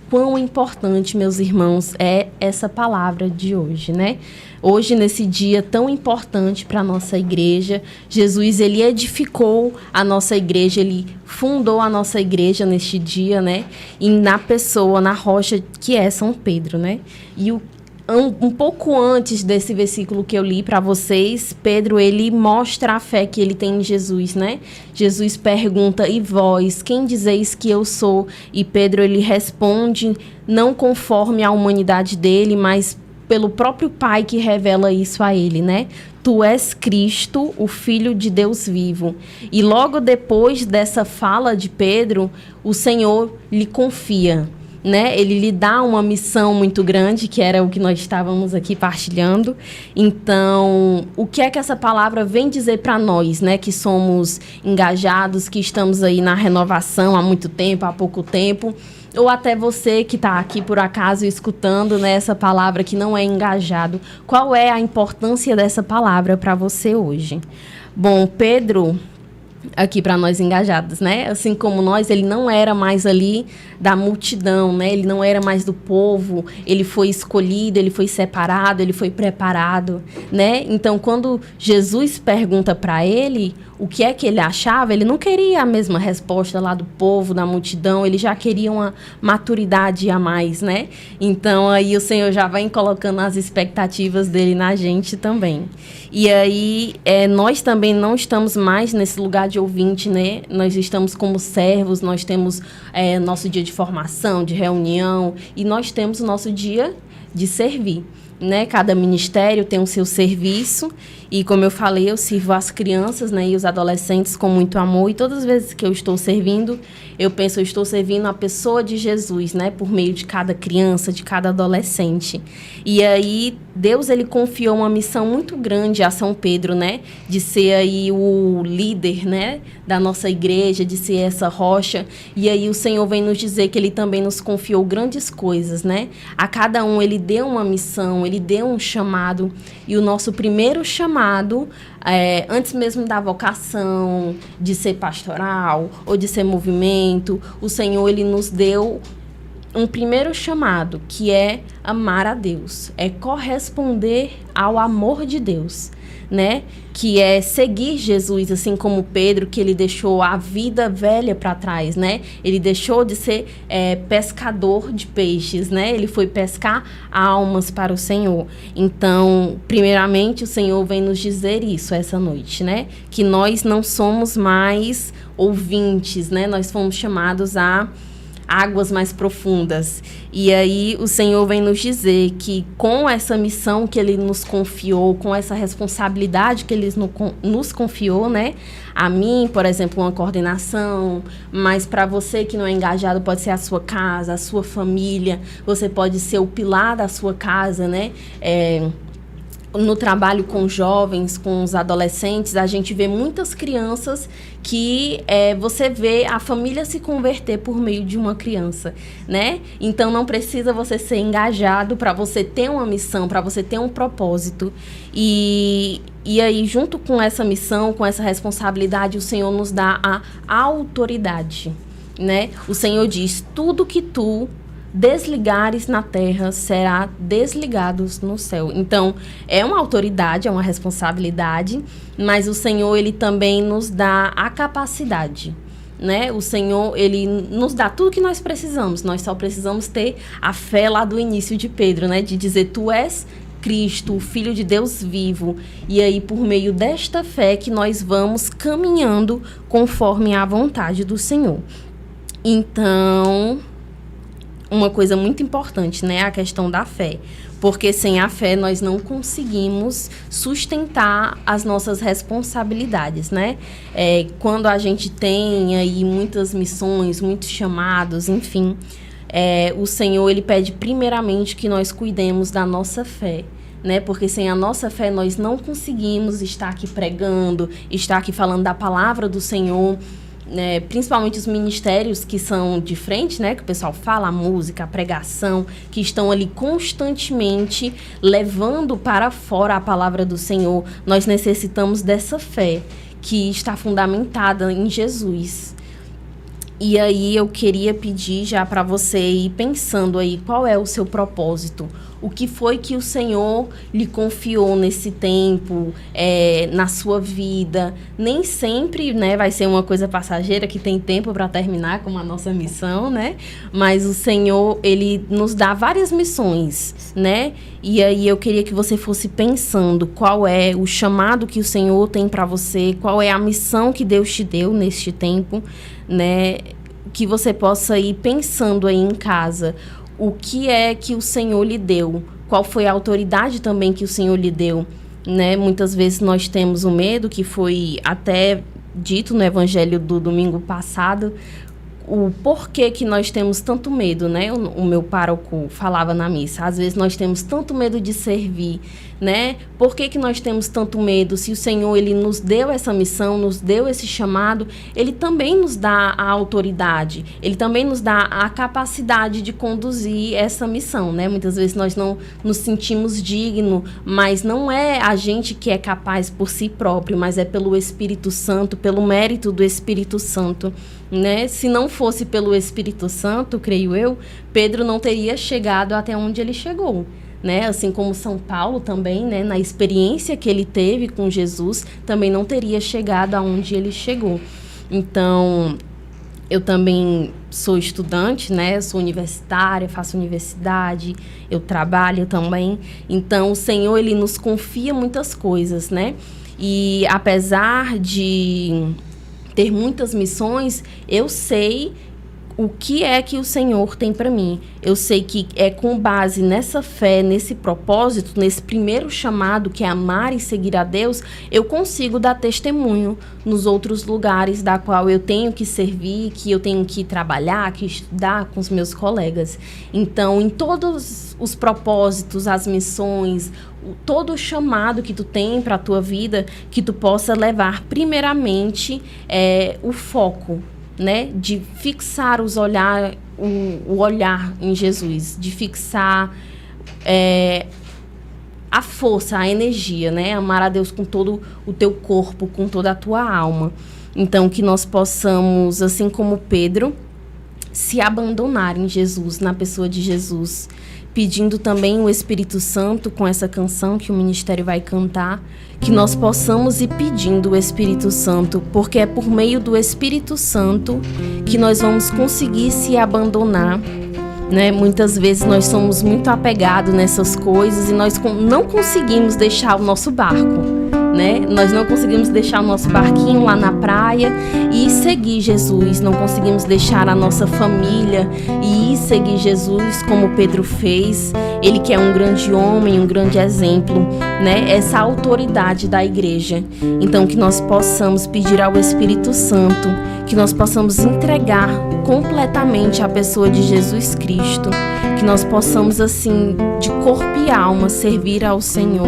Quão importante, meus irmãos, é essa palavra de hoje, né? Hoje, nesse dia tão importante para a nossa igreja, Jesus, ele edificou a nossa igreja, ele fundou a nossa igreja neste dia, né? E na pessoa, na rocha que é São Pedro, né? E um pouco antes desse versículo que eu li para vocês, Pedro, ele mostra a fé que ele tem em Jesus, né? Jesus pergunta, e vós, quem dizeis que eu sou? E Pedro, ele responde, não conforme a humanidade dele, mas pelo próprio Pai que revela isso a ele, né? Tu és Cristo, o Filho de Deus vivo. E logo depois dessa fala de Pedro, o Senhor lhe confia, né? Ele lhe dá uma missão muito grande, que era o que nós estávamos aqui partilhando. Então, o que é que essa palavra vem dizer para nós, né? Que somos engajados, que estamos aí na renovação há muito tempo, há pouco tempo. Ou até você que está aqui por acaso escutando, né, essa palavra que não é engajado. Qual é a importância dessa palavra para você hoje? Bom, Pedro, aqui para nós engajados, né? Assim como nós, ele não era mais ali da multidão, né? Ele não era mais do povo, ele foi escolhido, ele foi separado, ele foi preparado, né? Então, quando Jesus pergunta para ele o que é que ele achava, ele não queria a mesma resposta lá do povo, da multidão, ele já queria uma maturidade a mais, né? Então, aí o Senhor já vai colocando as expectativas dele na gente também. E aí, nós também não estamos mais nesse lugar de ouvinte, né? Nós estamos como servos, nós temos nosso dia de formação, de reunião, e nós temos o nosso dia de servir, né? Cada ministério tem o seu serviço, e como eu falei, eu sirvo as crianças, né, e os adolescentes com muito amor, e todas as vezes que eu estou servindo, eu penso, eu estou servindo a pessoa de Jesus, né, por meio de cada criança, de cada adolescente. E aí, Deus, ele confiou uma missão muito grande a São Pedro, né, de ser aí o líder, né, da nossa igreja, de ser essa rocha. E aí o Senhor vem nos dizer que ele também nos confiou grandes coisas, né? A cada um ele deu uma missão, ele deu um chamado, e o nosso primeiro chamado, antes mesmo da vocação, de ser pastoral ou de ser movimento, o Senhor, ele nos deu um primeiro chamado, que é amar a Deus, é corresponder ao amor de Deus, né? Que é seguir Jesus, assim como Pedro, que ele deixou a vida velha para trás, né? Ele deixou de ser pescador de peixes, né? Ele foi pescar almas para o Senhor. Então, primeiramente, o Senhor vem nos dizer isso essa noite, né? Que nós não somos mais ouvintes, né? Nós fomos chamados a águas mais profundas. E aí o Senhor vem nos dizer que com essa missão que Ele nos confiou, com essa responsabilidade que Ele nos confiou, né? A mim, por exemplo, uma coordenação, mas para você que não é engajado, pode ser a sua casa, a sua família, você pode ser o pilar da sua casa, né? No trabalho com jovens, com os adolescentes, a gente vê muitas crianças que você vê a família se converter por meio de uma criança, né? Então, não precisa você ser engajado para você ter uma missão, para você ter um propósito. E aí, junto com essa missão, com essa responsabilidade, o Senhor nos dá a autoridade, né? O Senhor diz, tudo que tu desligares na terra será desligados no céu. Então, é uma autoridade, é uma responsabilidade, mas o Senhor, ele também nos dá a capacidade, né? O Senhor, ele nos dá tudo que nós precisamos. Nós só precisamos ter a fé lá do início de Pedro, né? De dizer, tu és Cristo, o Filho de Deus vivo. E aí, por meio desta fé que nós vamos caminhando conforme a vontade do Senhor. Então, uma coisa muito importante, né? A questão da fé. Porque sem a fé nós não conseguimos sustentar as nossas responsabilidades, né? Quando a gente tem aí muitas missões, muitos chamados, enfim, o Senhor, ele pede primeiramente que nós cuidemos da nossa fé, né? Porque sem a nossa fé nós não conseguimos estar aqui pregando, estar aqui falando da palavra do Senhor, principalmente os ministérios que são de frente, né, que o pessoal fala, a música, a pregação, que estão ali constantemente levando para fora a palavra do Senhor. Nós necessitamos dessa fé que está fundamentada em Jesus. E aí eu queria pedir já para você ir pensando aí qual é o seu propósito. O que foi que o Senhor lhe confiou nesse tempo, na sua vida? Nem sempre, né, vai ser uma coisa passageira que tem tempo para terminar como a nossa missão, né? Mas o Senhor, ele nos dá várias missões, né? E aí eu queria que você fosse pensando qual é o chamado que o Senhor tem para você, qual é a missão que Deus te deu neste tempo, né? Que você possa ir pensando aí em casa. O que é que o Senhor lhe deu? Qual foi a autoridade também que o Senhor lhe deu? Né? Muitas vezes nós temos o medo, que foi até dito no evangelho do domingo passado, o porquê que nós temos tanto medo, né? O meu pároco falava na missa, às vezes nós temos tanto medo de servir, né? Por que nós temos tanto medo? Se o Senhor, ele nos deu essa missão, nos deu esse chamado, ele também nos dá a autoridade, ele também nos dá a capacidade de conduzir essa missão, né? Muitas vezes nós não nos sentimos dignos, mas não é a gente que é capaz por si próprio, mas é pelo Espírito Santo, pelo mérito do Espírito Santo, né? Se não fosse pelo Espírito Santo, creio eu, Pedro não teria chegado até onde ele chegou, né? Assim como São Paulo também, né? Na experiência que ele teve com Jesus, também não teria chegado aonde ele chegou. Então, eu também sou estudante, né? Sou universitária, faço universidade, eu trabalho também. Então, o Senhor, Ele nos confia muitas coisas, né? E apesar de ter muitas missões, eu sei o que é que o Senhor tem para mim. Eu sei que é com base nessa fé, nesse propósito, nesse primeiro chamado, que é amar e seguir a Deus, eu consigo dar testemunho nos outros lugares da qual eu tenho que servir, que eu tenho que trabalhar, que estudar com os meus colegas. Então, em todos os propósitos, as missões, todo o chamado que tu tem para a tua vida, que tu possa levar primeiramente o foco, né, de fixar o olhar em Jesus, de fixar a força, a energia, né, amar a Deus com todo o teu corpo, com toda a tua alma. Então, que nós possamos, assim como Pedro, se abandonar em Jesus, na pessoa de Jesus, pedindo também o Espírito Santo, com essa canção que o ministério vai cantar, que nós possamos ir pedindo o Espírito Santo, porque é por meio do Espírito Santo que nós vamos conseguir se abandonar, né? Muitas vezes nós somos muito apegados nessas coisas e nós não conseguimos deixar o nosso barco, né? Nós não conseguimos deixar o nosso barquinho lá na praia e seguir Jesus. Não conseguimos deixar a nossa família e seguir Jesus como Pedro fez. Ele que é um grande homem, um grande exemplo, né? Essa autoridade da igreja. Então, que nós possamos pedir ao Espírito Santo, que nós possamos entregar completamente a pessoa de Jesus Cristo, que nós possamos, assim, de corpo e alma, servir ao Senhor.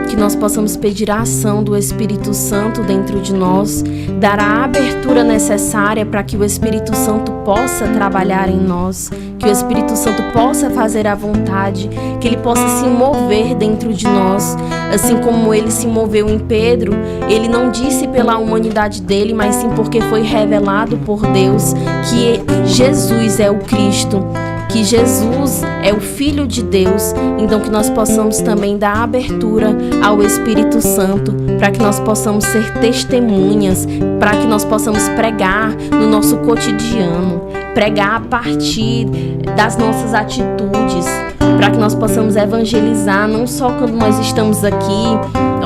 Que nós possamos pedir a ação do Espírito Santo dentro de nós, dar a abertura necessária para que o Espírito Santo possa trabalhar em nós, que o Espírito Santo possa fazer a vontade, que ele possa se mover dentro de nós, assim como ele se moveu em Pedro. Ele não disse pela humanidade dele, mas sim porque foi revelado por Deus que Jesus é o Cristo, que Jesus é o Filho de Deus. Então, que nós possamos também dar abertura ao Espírito Santo, para que nós possamos ser testemunhas, para que nós possamos pregar no nosso cotidiano, pregar a partir das nossas atitudes, para que nós possamos evangelizar, não só quando nós estamos aqui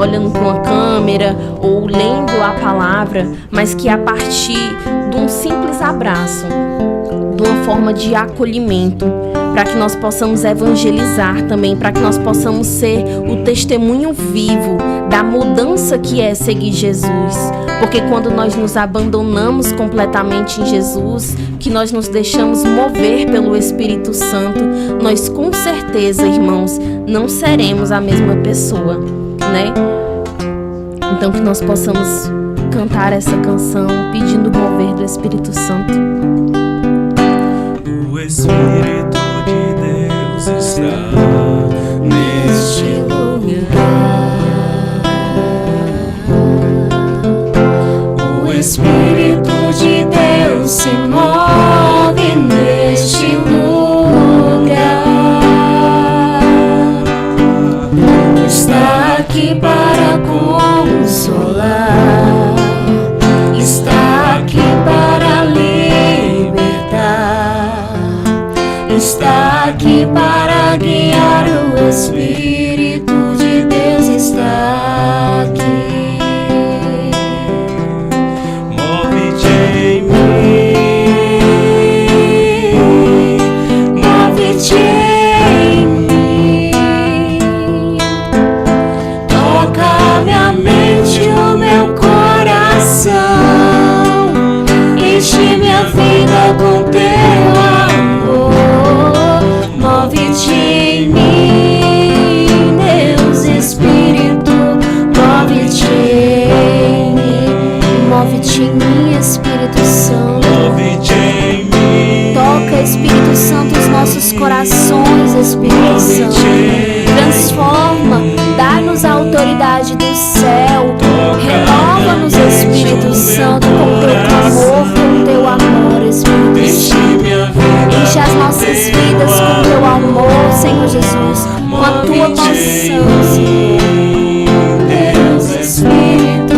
olhando para uma câmera ou lendo a palavra, mas que a partir de um simples abraço, de uma forma de acolhimento, para que nós possamos evangelizar também, para que nós possamos ser o testemunho vivo da mudança que é seguir Jesus. Porque quando nós nos abandonamos completamente em Jesus, que nós nos deixamos mover pelo Espírito Santo, nós com certeza, irmãos, não seremos a mesma pessoa, né? Então, que nós possamos cantar essa canção pedindo o mover do Espírito Santo. O Espírito de Deus está neste lugar. O Espírito de Deus se move neste lugar. Está aqui para consolar, está aqui para libertar, está aqui para guiar. O Espírito de Deus está aqui. Move-te em mim, Move-te em mim, toca minha mente, o meu coração. tua porção, Senhor. Deus Espírito,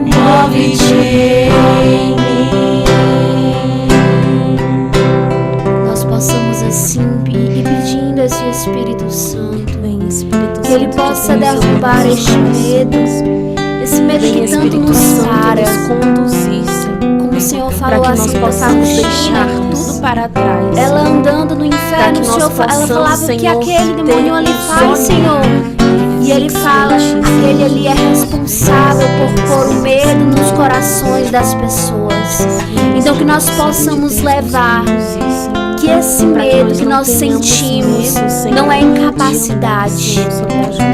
move-te em mim. Nós possamos assim ir pedindo a esse Espírito Santo, que Ele possa derrubar este medo que tanto nos para. Como o Senhor falou, assim possamos deixar tudo para trás. Ela andando no inferno, ela falava que aquele demônio ali faz, Senhor. E Ele fala, aquele ali é responsável por pôr o medo nos corações das pessoas. Então que nós possamos levar que esse medo que nós sentimos não é incapacidade,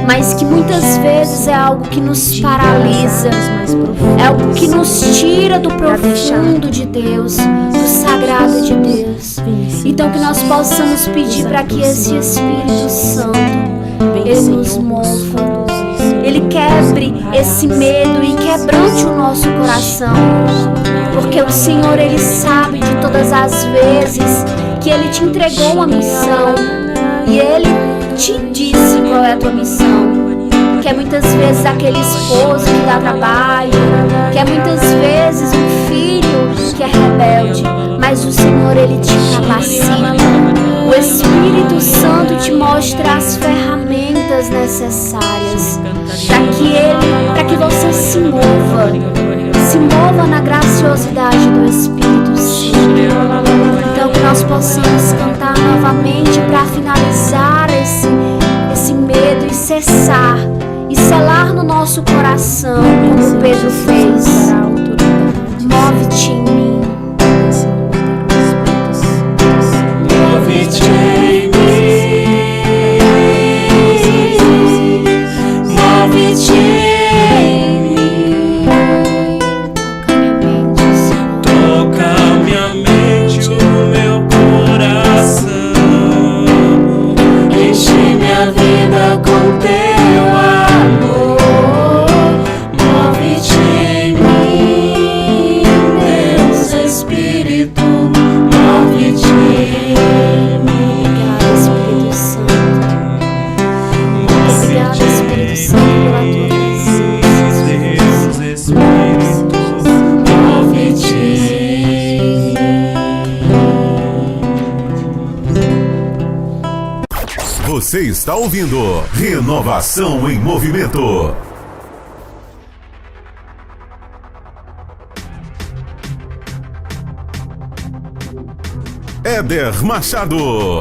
mas que muitas vezes é algo que nos paralisa, é algo que nos tira do profundo de Deus, do sagrado de Deus. Então que nós possamos pedir para que esse Espírito Santo, Ele nos mova, Ele quebre esse medo e quebrante o nosso coração, porque o Senhor, Ele sabe de todas as vezes que Ele te entregou uma missão e Ele te disse qual é a tua missão. Que é muitas vezes aquele esposo que dá trabalho, que é muitas vezes um filho que é rebelde, mas o Senhor, Ele te capacita. O Espírito Santo te mostra as ferramentas necessárias para que você se mova na graciosidade do Espírito Santo. Então que nós possamos cantar novamente para finalizar esse medo e cessar e selar no nosso coração, como Pedro fez. Move-te em mim. Move-te em mim. Move-te em mim. Toca minha mente, o meu coração. Enche minha vida com teu amor. Move-te em mim, Deus Espírito. Move-te em mim. Obrigada, Espírito Santo. Obrigada, Espírito Santo, pela tua presença. Deus Espírito, move-te em mim. Você está ouvindo Renovação em Movimento. Éder Machado.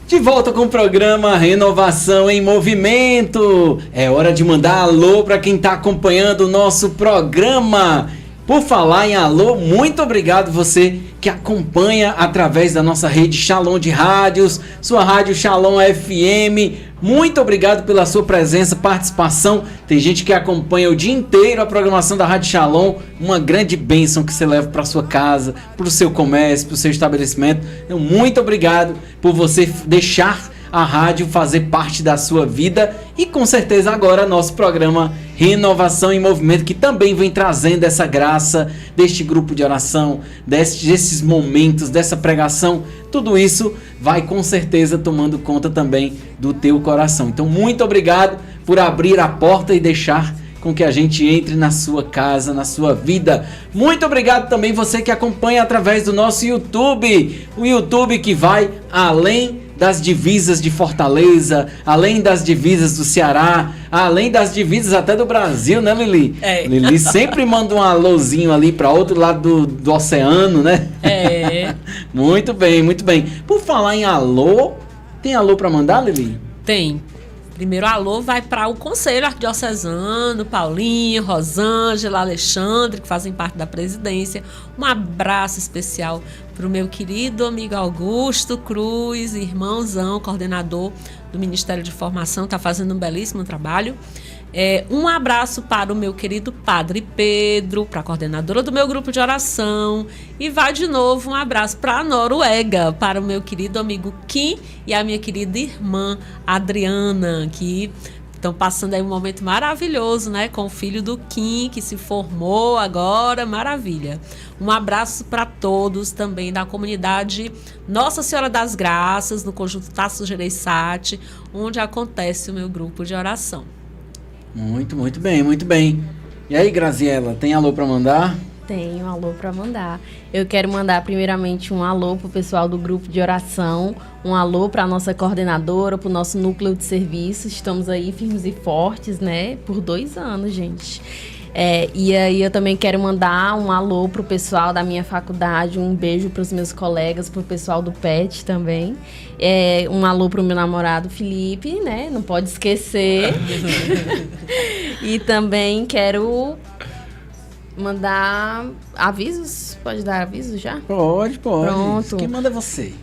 De volta com o programa Renovação em Movimento. É hora de mandar alô para quem está acompanhando o nosso programa. Por falar em alô, muito obrigado você que acompanha através da nossa rede Shalom de rádios, sua rádio Shalom FM. Muito obrigado pela sua presença, participação. Tem gente que acompanha o dia inteiro a programação da Rádio Shalom. Uma grande bênção que você leva para sua casa, para o seu comércio, para o seu estabelecimento. Então, muito obrigado por você deixar a rádio fazer parte da sua vida. E com certeza agora nosso programa Renovação em Movimento, que também vem trazendo essa graça deste grupo de oração, desses momentos, dessa pregação. Tudo isso vai com certeza tomando conta também do teu coração. Então muito obrigado por abrir a porta e deixar com que a gente entre na sua casa, na sua vida. Muito obrigado também você que acompanha através do nosso YouTube. O YouTube que vai além das divisas de Fortaleza, além das divisas do Ceará, além das divisas até do Brasil, né, Lili? É. Lili sempre manda um alôzinho ali para outro lado do oceano, né? É. Muito bem, muito bem. Por falar em alô, tem alô para mandar, Lili? Tem. Primeiro alô vai para o Conselho Arquidiocesano, Paulinho, Rosângela, Alexandre, que fazem parte da presidência. Um abraço especial para o meu querido amigo Augusto Cruz, irmãozão, coordenador do Ministério de Formação, está fazendo um belíssimo trabalho. Um abraço para o meu querido Padre Pedro, para a coordenadora do meu grupo de oração. E vai de novo um abraço para a Noruega, para o meu querido amigo Kim e a minha querida irmã Adriana, que Estão passando aí um momento maravilhoso, né? Com o filho do Kim, que se formou agora, maravilha. Um abraço para todos também da comunidade Nossa Senhora das Graças, no Conjunto Tasso Gereissati, onde acontece o meu grupo de oração. Muito bem, muito bem. E aí, Graziela, tem alô para mandar? Tenho um alô para mandar. Eu quero mandar primeiramente um alô pro pessoal do grupo de oração, um alô para nossa coordenadora, pro nosso núcleo de serviço. Estamos aí firmes e fortes, né? Por 2 anos, gente. E aí eu também quero mandar um alô pro pessoal da minha faculdade, um beijo pros meus colegas, pro pessoal do PET também. Um alô pro meu namorado Felipe, né? Não pode esquecer. E também quero mandar avisos? Pode dar avisos já? Pode. Pronto. Quem manda é você.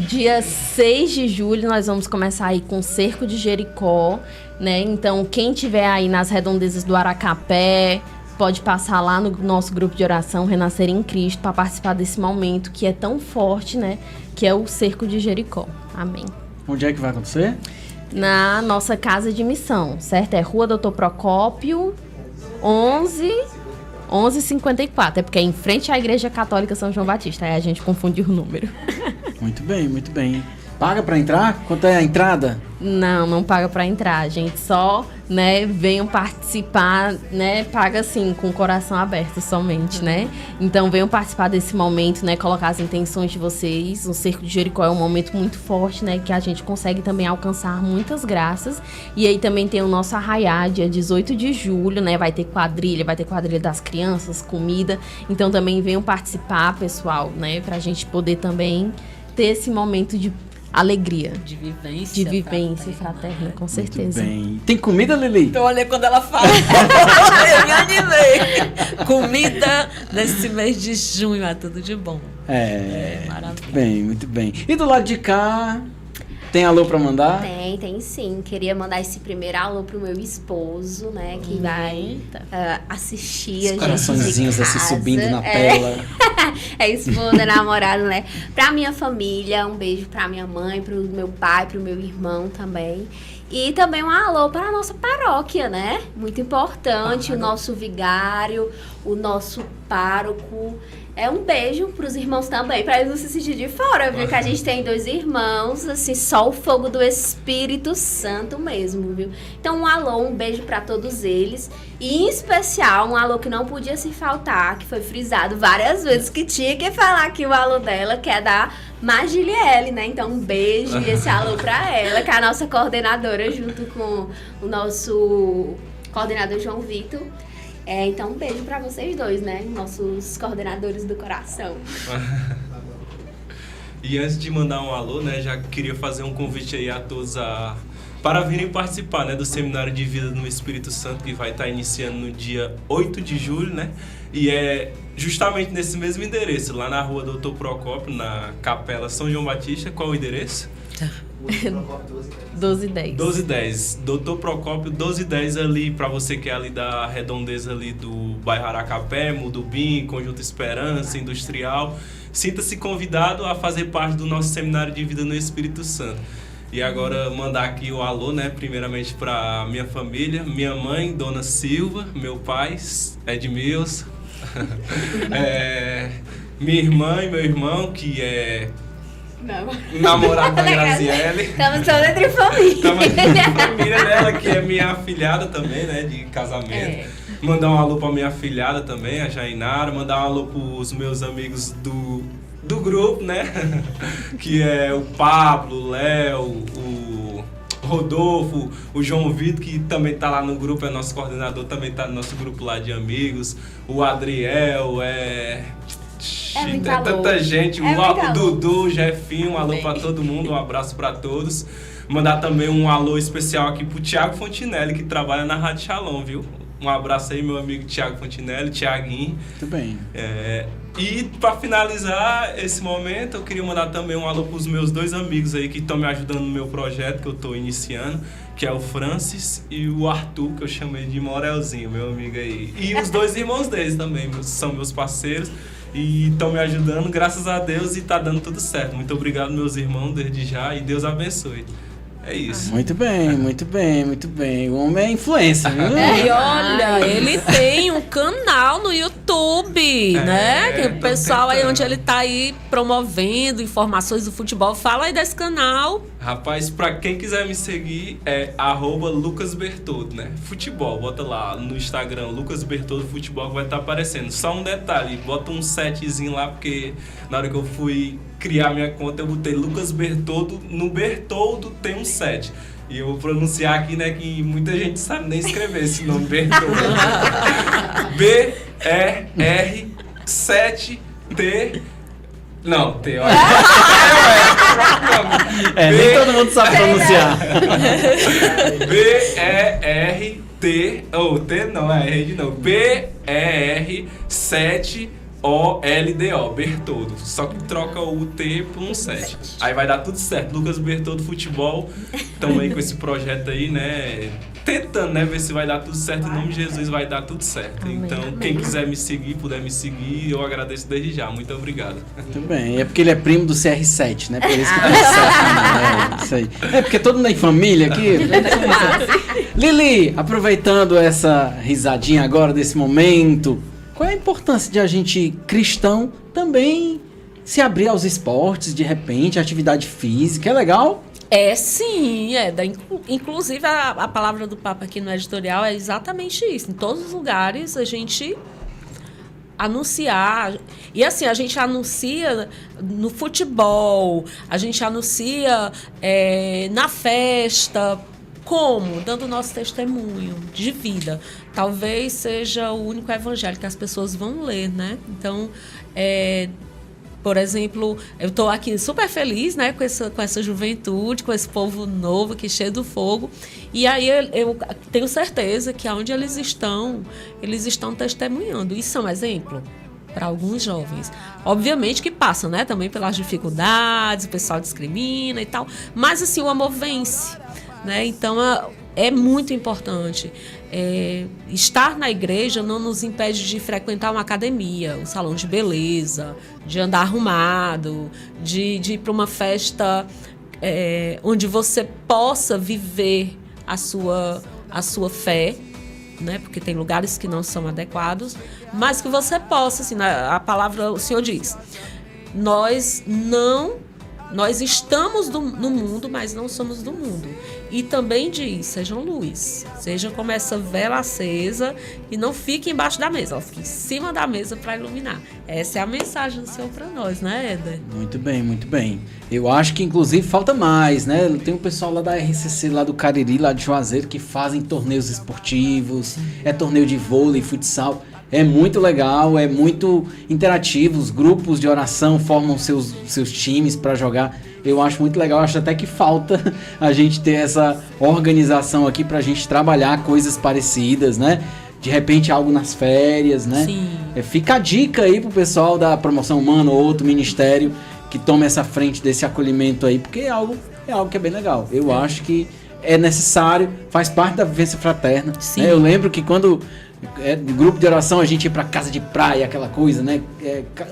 Dia 6 de julho nós vamos começar aí com o Cerco de Jericó, né? Então, quem tiver aí nas redondezas do Aracapé, pode passar lá no nosso grupo de oração Renascer em Cristo para participar desse momento que é tão forte, né? Que é o Cerco de Jericó. Amém. Onde é que vai acontecer? Na nossa casa de missão, certo? É Rua Doutor Procópio, 1154. É porque é em frente à Igreja Católica São João Batista. Aí a gente confundiu o número. Muito bem. Paga pra entrar? Quanto é a entrada? Não paga pra entrar, gente. Só, né, venham participar, né, paga assim, com o coração aberto somente, né? Então venham participar desse momento, né, colocar as intenções de vocês. O Cerco de Jericó é um momento muito forte, né, que a gente consegue também alcançar muitas graças. E aí também tem o nosso arraiá, dia 18 de julho, né, vai ter quadrilha das crianças, comida. Então também venham participar, pessoal, né, pra gente poder também ter esse momento de alegria. De vivência fraterna, com certeza. Muito bem. Tem comida, Lili? Então, olha, quando ela fala, eu me animei. Comida nesse mês de junho, é tudo de bom. Maravilha. Muito bem. E do lado de cá, tem alô pra mandar? Tem sim. Queria mandar esse primeiro alô pro meu esposo, né? Que vai assistir a gente. Coraçõezinhos assim subindo na tela. Esposa, namorado, né? Pra minha família, um beijo pra minha mãe, pro meu pai, pro meu irmão também. E também um alô para a nossa paróquia, né? Muito importante, o nosso vigário, o nosso pároco. Um beijo para os irmãos também, para eles não se sentirem de fora, viu? Que a gente tem 2 irmãos, assim, só o fogo do Espírito Santo mesmo, viu? Então, um alô, um beijo para todos eles. E, em especial, um alô que não podia se faltar, que foi frisado várias vezes, que tinha que falar aqui o alô dela, que é da Magiliele, né? Então, um beijo e esse alô para ela, que é a nossa coordenadora, junto com o nosso coordenador João Vitor. Então, um beijo pra vocês dois, né? Nossos coordenadores do coração. E antes de mandar um alô, né? Já queria fazer um convite aí a todos para virem participar, né? Do Seminário de Vida no Espírito Santo, que vai estar iniciando no dia 8 de julho, né? E é justamente nesse mesmo endereço, lá na Rua Doutor Procópio, na Capela São João Batista. Qual o endereço? 1210. Doutor Procópio 1210, ali para você que é ali da redondeza ali do bairro Aracapé, Mudubim, Conjunto Esperança, Industrial. Sinta-se convidado a fazer parte do nosso Seminário de Vida no Espírito Santo. E agora mandar aqui o alô, né, primeiramente para minha família, minha mãe, Dona Silva, meu pai, Edmilson, minha irmã e meu irmão, que é namorado da Graziele. Estamos todos entre família. Estamos entre família dela, que é minha afilhada também, né, de casamento. Mandar um alô pra minha afilhada também, a Jainara. Mandar um alô pros meus amigos do grupo, né, que é o Pablo, o Léo, o Rodolfo, o João Vitor, que também tá lá no grupo, é nosso coordenador, também tá no nosso grupo lá de amigos. O Adriel, tanta gente, o Dudu, o Jefinho, um alô pra todo mundo, um abraço pra todos. Mandar também um alô especial aqui pro Thiago Fontinelli, que trabalha na Rádio Shalom, viu? Um abraço aí, meu amigo Thiago Fontinelli, Thiaguinho. Muito bem. E para finalizar esse momento, eu queria mandar também um alô pros meus 2 amigos aí que estão me ajudando no meu projeto que eu tô iniciando, que é o Francis e o Arthur, que eu chamei de Morelzinho, meu amigo aí. E os 2 irmãos deles também, são meus parceiros e estão me ajudando, graças a Deus, e tá dando tudo certo. Muito obrigado, meus irmãos, desde já, e Deus abençoe. É isso. Muito bem, muito bem, muito bem. O homem é influência, viu? E olha, ele tem um canal no YouTube, né? Que o pessoal aí onde ele tá aí promovendo informações do futebol. Fala aí desse canal. Rapaz, pra quem quiser me seguir, é @LucasBertoldo, né? Futebol, bota lá no Instagram, Lucas Bertoldo Futebol, que vai estar aparecendo. Só um detalhe, bota um setzinho lá, porque na hora que eu fui criar minha conta, eu botei Lucas Bertoldo, no Bertoldo tem um 7. E eu vou pronunciar aqui, né, que muita gente sabe nem escrever esse nome, Bertoldo. BER7T... Não, T, olha. Nem todo mundo sabe pronunciar. BERT, T não, R de novo. BER7OLDO, Bertoldo. Só que troca o T por um 7. Aí vai dar tudo certo. Lucas Bertoldo Futebol. Estamos aí com esse projeto aí, né? Tentando, né? Ver se vai dar tudo certo. Em nome de Jesus vai dar tudo certo. Então, quem quiser me seguir, puder me seguir, eu agradeço desde já. Muito obrigado. Muito bem. É porque ele é primo do CR7, né? Por isso que tem 7. É isso aí. É porque todo mundo é em família aqui. Lili, aproveitando essa risadinha agora desse momento, qual é a importância de a gente, cristão, também se abrir aos esportes, de repente, atividade física? É legal? É sim, inclusive a palavra do Papa aqui no editorial é exatamente isso. Em todos os lugares a gente anunciar, e assim, a gente anuncia no futebol, a gente anuncia na festa, como? Dando o nosso testemunho de vida. Talvez seja o único evangelho que as pessoas vão ler, né? Então, por exemplo, eu estou aqui super feliz, né, com essa juventude, com esse povo novo aqui, cheio do fogo. E aí eu tenho certeza que aonde eles estão testemunhando. Isso é um exemplo para alguns jovens. Obviamente que passam, né, também pelas dificuldades, o pessoal discrimina e tal. Mas, assim, o amor vence, né? Então, é muito importante. Estar na igreja não nos impede de frequentar uma academia, um salão de beleza, de andar arrumado, de ir para uma festa onde você possa viver a sua fé, né? Porque tem lugares que não são adequados, mas que você possa, assim, a palavra, o Senhor diz, nós estamos no mundo, mas não somos do mundo. E também diz, sejam luz, sejam como essa vela acesa e não fique embaixo da mesa, fique em cima da mesa para iluminar. Essa é a mensagem do Senhor para nós, né, Éder? Muito bem, muito bem. Eu acho que, inclusive, falta mais, né? Tem um pessoal lá da RCC, lá do Cariri, lá de Juazeiro, que fazem torneios esportivos, torneio de vôlei, futsal. É muito legal, é muito interativo. Os grupos de oração formam seus times para jogar. Eu acho muito legal, acho até que falta a gente ter essa organização aqui pra gente trabalhar coisas parecidas, né? De repente algo nas férias, né? Sim. Fica a dica aí pro pessoal da Promoção Humana ou outro ministério que tome essa frente desse acolhimento aí, porque é algo que é bem legal. Eu acho que é necessário, faz parte da vivência fraterna. Sim. Né? Eu lembro que quando grupo de oração a gente ia pra casa de praia, aquela coisa, né?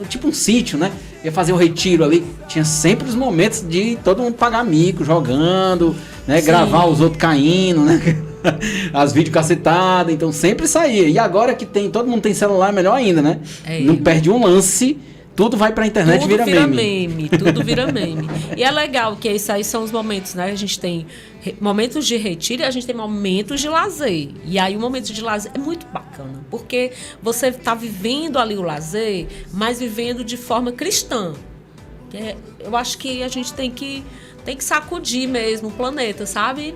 Tipo um sítio, né? Ia fazer um retiro ali. Tinha sempre os momentos de todo mundo pagar mico, jogando, né? Sim. Gravar os outros caindo, né? As videocassetadas, então sempre saía. E agora que todo mundo tem celular, é melhor ainda, né? Não perde um lance. Tudo vai pra internet e vira meme. Tudo vira meme. E é legal que esses aí são os momentos, né? A gente tem momentos de retiro e a gente tem momentos de lazer. E aí o momento de lazer é muito bacana, porque você está vivendo ali o lazer, mas vivendo de forma cristã. Eu acho que a gente tem que sacudir mesmo o planeta, sabe?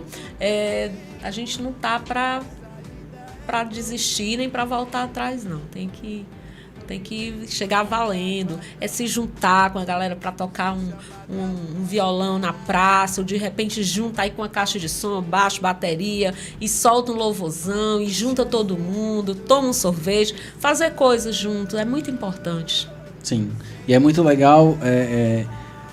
A gente não tá pra desistir nem pra voltar atrás, não. Tem que chegar valendo, se juntar com a galera para tocar um violão na praça, ou de repente junta aí com a caixa de som, baixo, bateria, e solta um louvorzão, e junta todo mundo, toma um sorvete, fazer coisas juntos, é muito importante. Sim, e é muito legal,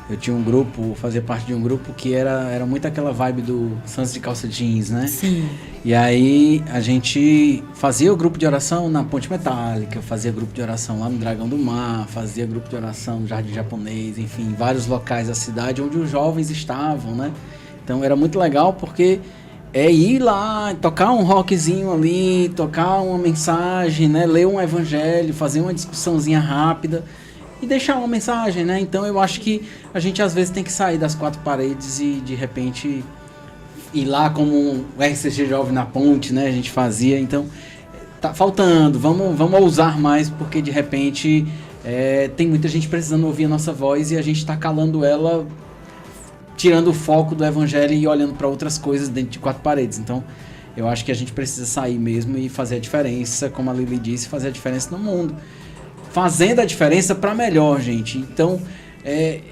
eu tinha um grupo, fazia parte de um grupo que era muito aquela vibe do Santos de calça jeans, né? Sim. E aí a gente fazia o grupo de oração na Ponte Metálica, fazia grupo de oração lá no Dragão do Mar, fazia grupo de oração no Jardim Japonês, enfim, vários locais da cidade onde os jovens estavam, né? Então era muito legal porque ir lá, tocar um rockzinho ali, tocar uma mensagem, né? Ler um evangelho, fazer uma discussãozinha rápida e deixar uma mensagem, né? Então eu acho que a gente às vezes tem que sair das quatro paredes e de repente ir lá como um RCG Jovem na Ponte, né? A gente fazia, então tá faltando, vamos ousar mais, porque de repente tem muita gente precisando ouvir a nossa voz e a gente tá calando ela, tirando o foco do evangelho e olhando para outras coisas dentro de quatro paredes. Então eu acho que a gente precisa sair mesmo e fazer a diferença, como a Lili disse, fazer a diferença no mundo, fazendo a diferença para melhor, gente. Então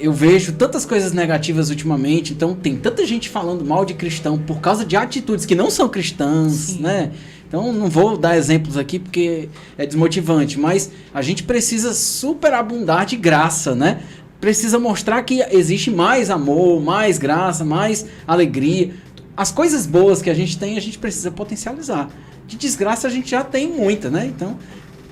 eu vejo tantas coisas negativas ultimamente, então tem tanta gente falando mal de cristão por causa de atitudes que não são cristãs, sim, né? Então não vou dar exemplos aqui porque é desmotivante, mas a gente precisa superabundar de graça, né? Precisa mostrar que existe mais amor, mais graça, mais alegria. As coisas boas que a gente tem, a gente precisa potencializar. De desgraça a gente já tem muita, né? Então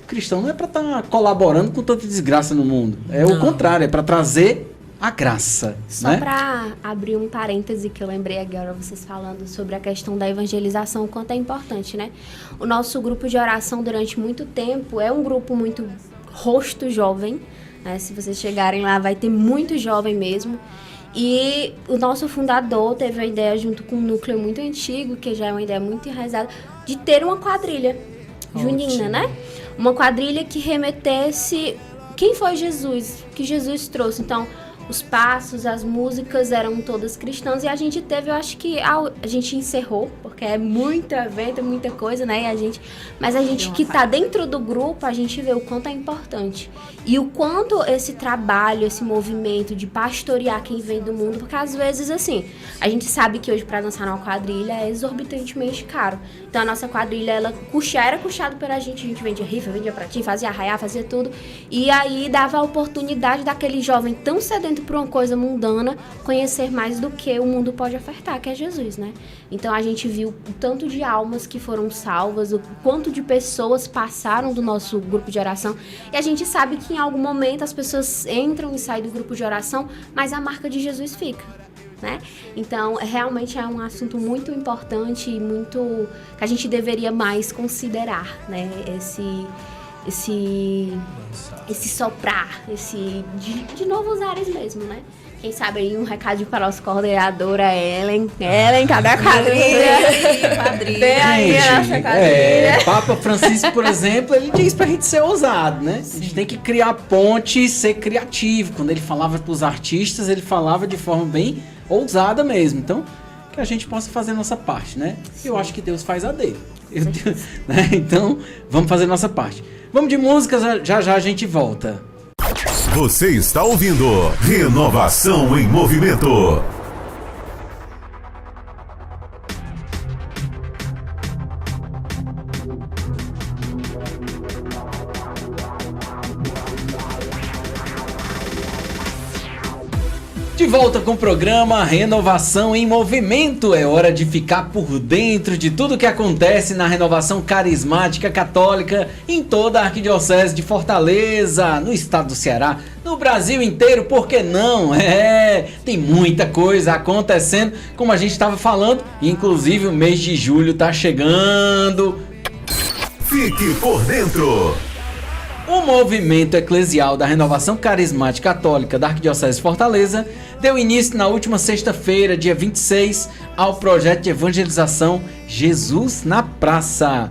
cristão não é para estar colaborando com tanta desgraça no mundo. É o contrário, é para trazer a graça. Só, né? Para abrir um parêntese que eu lembrei agora, vocês falando sobre a questão da evangelização, o quanto é importante, né? O nosso grupo de oração durante muito tempo é um grupo muito rosto jovem, né? Se vocês chegarem lá, vai ter muito jovem mesmo. E o nosso fundador teve a ideia, junto com um núcleo muito antigo, que já é uma ideia muito enraizada, de ter uma quadrilha junina, né? Uma quadrilha que remetesse quem foi Jesus, que Jesus trouxe. Então, os passos, as músicas eram todas cristãs e a gente teve, eu acho que a gente encerrou, porque é muito evento, muita coisa, né? Mas a gente que tá dentro do grupo, a gente vê o quanto é importante. E o quanto esse trabalho, esse movimento de pastorear quem vem do mundo, porque às vezes, assim, a gente sabe que hoje para dançar numa quadrilha é exorbitantemente caro. Então a nossa quadrilha, ela era custeada pela gente, a gente vendia rifa, vendia pratinho, fazia arraiá, fazia tudo. E aí dava a oportunidade daquele jovem tão sedento por uma coisa mundana conhecer mais do que o mundo pode ofertar, que é Jesus, né? Então a gente viu o tanto de almas que foram salvas, o quanto de pessoas passaram do nosso grupo de oração, e a gente sabe que em algum momento as pessoas entram e saem do grupo de oração, mas a marca de Jesus fica, né? Então realmente é um assunto muito importante e muito que a gente deveria mais considerar, né? Esse soprar, de novos ares mesmo, né? Quem sabe aí um recado para a nossa coordenadora Ellen, cadê a quadrilha? Vem aí a nossa quadrilha. Papa Francisco, por exemplo, ele diz pra gente ser ousado, né? Sim. A gente tem que criar ponte e ser criativo. Quando ele falava pros artistas, ele falava de forma bem ousada mesmo. Então, que a gente possa fazer a nossa parte, né? Sim. Eu acho que Deus faz a dele. Né? Então, vamos fazer a nossa parte. Vamos de música, já a gente volta. Você está ouvindo Renovação em Movimento. De volta com o programa Renovação em Movimento. É hora de ficar por dentro de tudo que acontece na renovação carismática católica em toda a Arquidiocese de Fortaleza, no estado do Ceará, no Brasil inteiro, por que não? Tem muita coisa acontecendo, como a gente estava falando, e inclusive o mês de julho está chegando. Fique por dentro! O movimento eclesial da Renovação Carismática Católica da Arquidiocese de Fortaleza deu início na última sexta-feira, dia 26, ao projeto de evangelização Jesus na Praça.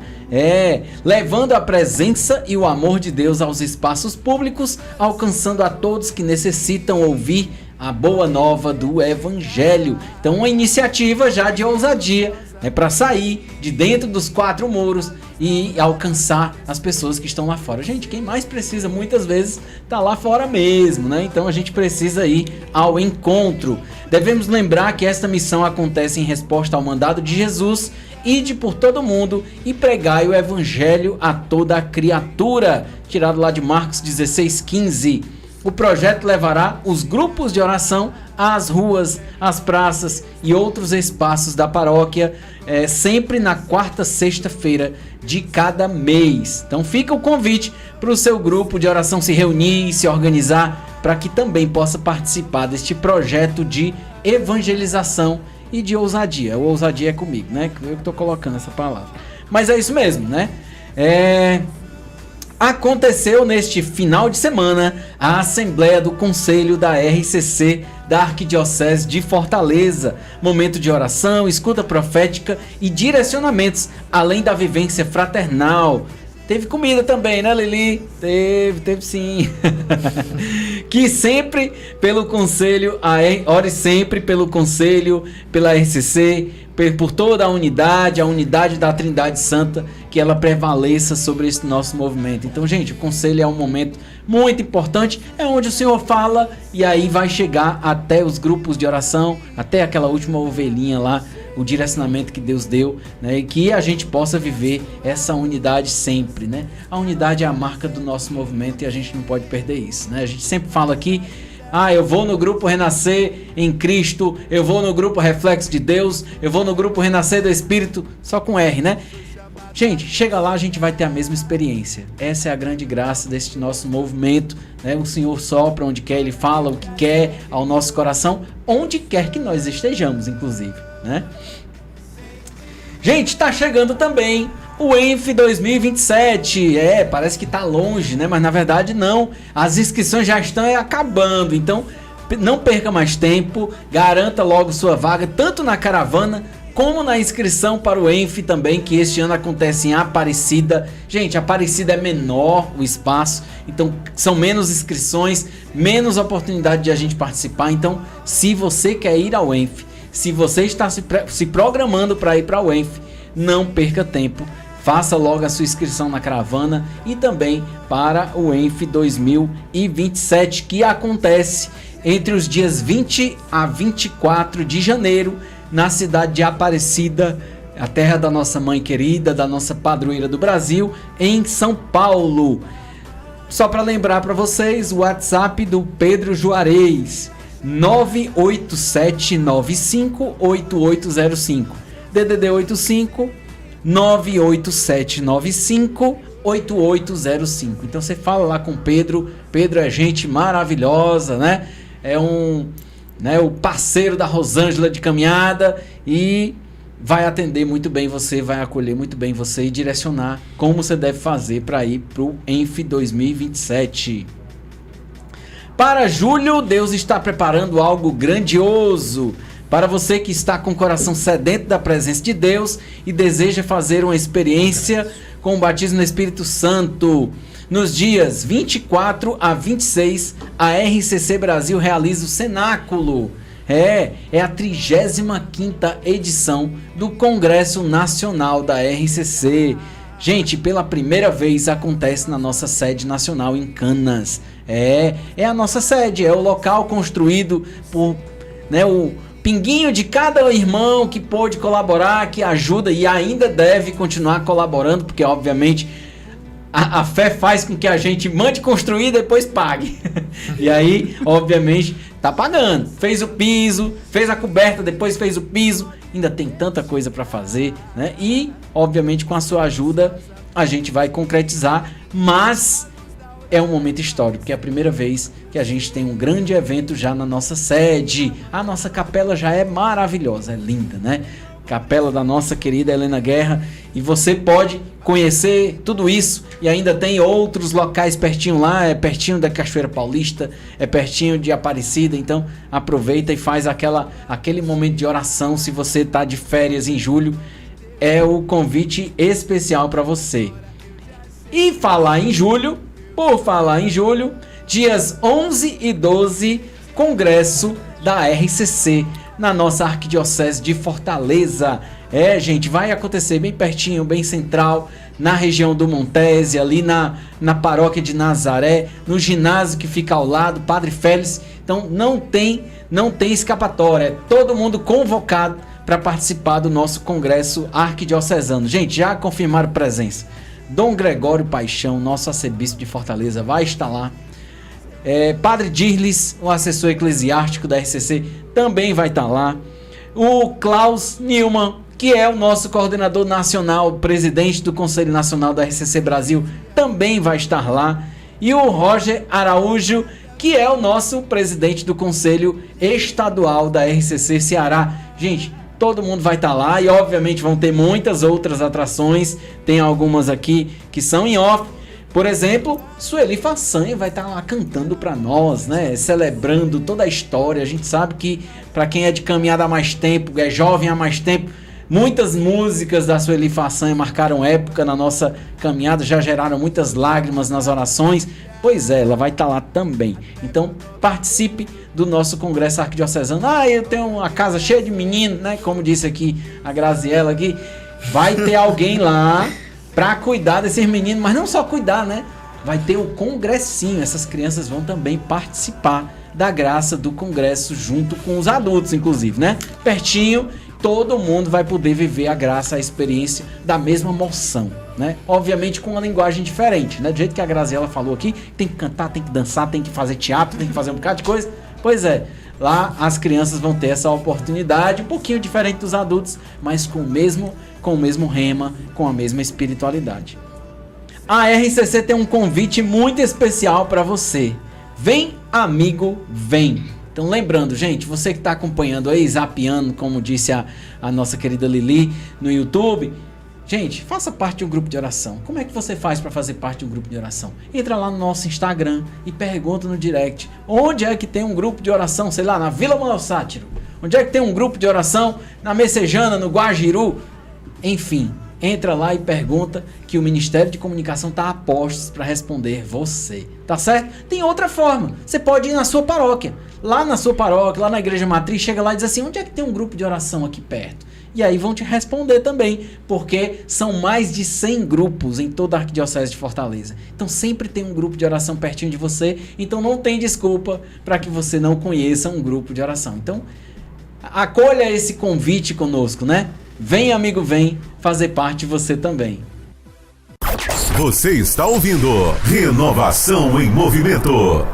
Levando a presença e o amor de Deus aos espaços públicos, alcançando a todos que necessitam ouvir a boa nova do Evangelho. Então, uma iniciativa já de ousadia, para sair de dentro dos quatro muros e alcançar as pessoas que estão lá fora. Gente, quem mais precisa muitas vezes está lá fora mesmo, né? Então a gente precisa ir ao encontro. Devemos lembrar que esta missão acontece em resposta ao mandado de Jesus: ide por todo mundo e pregai o evangelho a toda a criatura, tirado lá de Marcos 16:15. O projeto levará os grupos de oração às ruas, às praças e outros espaços da paróquia, sempre na quarta sexta-feira de cada mês. Então fica o convite para o seu grupo de oração se reunir e se organizar para que também possa participar deste projeto de evangelização e de ousadia. O ousadia é comigo, né? Eu que tô colocando essa palavra. Mas é isso mesmo, né? Aconteceu neste final de semana a Assembleia do Conselho da RCC da Arquidiocese de Fortaleza. Momento de oração, escuta profética e direcionamentos, além da vivência fraternal. Teve comida também, né, Lili? Teve sim. Que sempre pelo Conselho, ore sempre pelo Conselho, pela RCC, por toda a unidade da Trindade Santa, que ela prevaleça sobre esse nosso movimento. Então, gente, o Conselho é um momento muito importante, é onde o Senhor fala e aí vai chegar até os grupos de oração, até aquela última ovelhinha lá, o direcionamento que Deus deu, né, e que a gente possa viver essa unidade sempre, né? A unidade é a marca do nosso movimento e a gente não pode perder isso, né? A gente sempre fala aqui, eu vou no grupo Renascer em Cristo, eu vou no grupo Reflexo de Deus, eu vou no grupo Renascer do Espírito, só com R, né? Gente, chega lá, a gente vai ter a mesma experiência. Essa é a grande graça deste nosso movimento, né? O Senhor sopra onde quer, Ele fala o que quer ao nosso coração, onde quer que nós estejamos, inclusive, né? Gente, tá chegando também o ENF 2027. Parece que tá longe, né? Mas na verdade não. As inscrições já estão acabando, então não perca mais tempo, garanta logo sua vaga, tanto na caravana como na inscrição para o ENF também, que este ano acontece em Aparecida. Gente, Aparecida é menor o espaço, então são menos inscrições, menos oportunidade de a gente participar. Então, se você quer ir ao ENF, se você está se programando para ir para o ENF, não perca tempo. Faça logo a sua inscrição na caravana e também para o ENF 2027, que acontece entre os dias 20 a 24 de janeiro, na cidade de Aparecida, a terra da nossa mãe querida, da nossa padroeira do Brasil, em São Paulo. Só para lembrar para vocês, o WhatsApp do Pedro Juarez, 987958805, DDD 85 987958805. Então você fala lá com o Pedro. Pedro é gente maravilhosa, né? É o parceiro da Rosângela de caminhada e vai atender muito bem você, vai acolher muito bem você e direcionar como você deve fazer para ir para o ENF 2027. Para julho, Deus está preparando algo grandioso. Para você que está com o coração sedento da presença de Deus e deseja fazer uma experiência com o batismo no Espírito Santo, nos dias 24 a 26, a RCC Brasil realiza o Cenáculo. É a 35ª edição do Congresso Nacional da RCC. Gente, pela primeira vez acontece na nossa sede nacional em Canas. É a nossa sede, é o local construído por, o pinguinho de cada irmão que pôde colaborar, que ajuda e ainda deve continuar colaborando, porque obviamente a fé faz com que a gente mande construir e depois pague. E aí, obviamente, tá pagando. Fez o piso, fez a coberta, depois fez o piso. Ainda tem tanta coisa para fazer, né? E, obviamente, com a sua ajuda, a gente vai concretizar. Mas é um momento histórico, porque é a primeira vez que a gente tem um grande evento já na nossa sede. A nossa capela já é maravilhosa, é linda, né? Capela da nossa querida Helena Guerra, e você pode conhecer tudo isso e ainda tem outros locais pertinho lá, é pertinho da Cachoeira Paulista, é pertinho de Aparecida, então aproveita e faz aquele momento de oração. Se você está de férias em julho, é o convite especial para você. E por falar em julho, dias 11 e 12, Congresso da RCC, na nossa Arquidiocese de Fortaleza. Gente, vai acontecer bem pertinho, bem central, na região do Montese, ali na paróquia de Nazaré, no ginásio que fica ao lado, Padre Félix. Então não tem escapatória, é todo mundo convocado para participar do nosso congresso arquidiocesano. Gente, já confirmaram presença. Dom Gregório Paixão, nosso arcebispo de Fortaleza, vai estar lá. Padre Dirles, o assessor eclesiástico da RCC, também vai estar lá. O Klaus Nilman, que é o nosso coordenador nacional, presidente do Conselho Nacional da RCC Brasil, também vai estar lá. E o Roger Araújo, que é o nosso presidente do Conselho Estadual da RCC Ceará. Gente, todo mundo vai estar lá e obviamente vão ter muitas outras atrações. Tem algumas aqui que são em off. Por exemplo, Sueli Façanha vai estar lá cantando para nós, né? Celebrando toda a história. A gente sabe que para quem é de caminhada há mais tempo, é jovem há mais tempo, muitas músicas da Sueli Façanha marcaram época na nossa caminhada, já geraram muitas lágrimas nas orações. Pois é, ela vai estar lá também. Então participe do nosso Congresso Arquidiocesano. Eu tenho uma casa cheia de meninos, né? Como disse aqui a Graziella aqui. Vai ter alguém lá para cuidar desses meninos, mas não só cuidar, né? Vai ter o congressinho. Essas crianças vão também participar da graça do congresso junto com os adultos, inclusive, né? Pertinho. Todo mundo vai poder viver a graça, a experiência da mesma emoção, né? Obviamente com uma linguagem diferente, né? Do jeito que a Graziella falou aqui, tem que cantar, tem que dançar, tem que fazer teatro, tem que fazer um bocado de coisa. Pois é, lá as crianças vão ter essa oportunidade, um pouquinho diferente dos adultos, mas com o mesmo rema, com a mesma espiritualidade. A RCC tem um convite muito especial para você. Vem, amigo, vem! Então lembrando, gente, você que está acompanhando aí, zapeando, como disse a nossa querida Lili no YouTube, gente, faça parte de um grupo de oração. Como é que você faz para fazer parte de um grupo de oração? Entra lá no nosso Instagram e pergunta no direct, onde é que tem um grupo de oração, sei lá, na Vila Manoel Sátiro? Onde é que tem um grupo de oração na Messejana, no Guajiru? Enfim, entra lá e pergunta que o Ministério de Comunicação está a postos para responder você, tá certo? Tem outra forma, você pode ir na sua paróquia. Lá na sua paróquia, lá na igreja matriz, chega lá e diz assim, onde é que tem um grupo de oração aqui perto? E aí vão te responder também, porque são mais de 100 grupos em toda a Arquidiocese de Fortaleza. Então sempre tem um grupo de oração pertinho de você, então não tem desculpa para que você não conheça um grupo de oração. Então acolha esse convite conosco, né? Vem, amigo, vem fazer parte você também. Você está ouvindo Renovação em Movimento.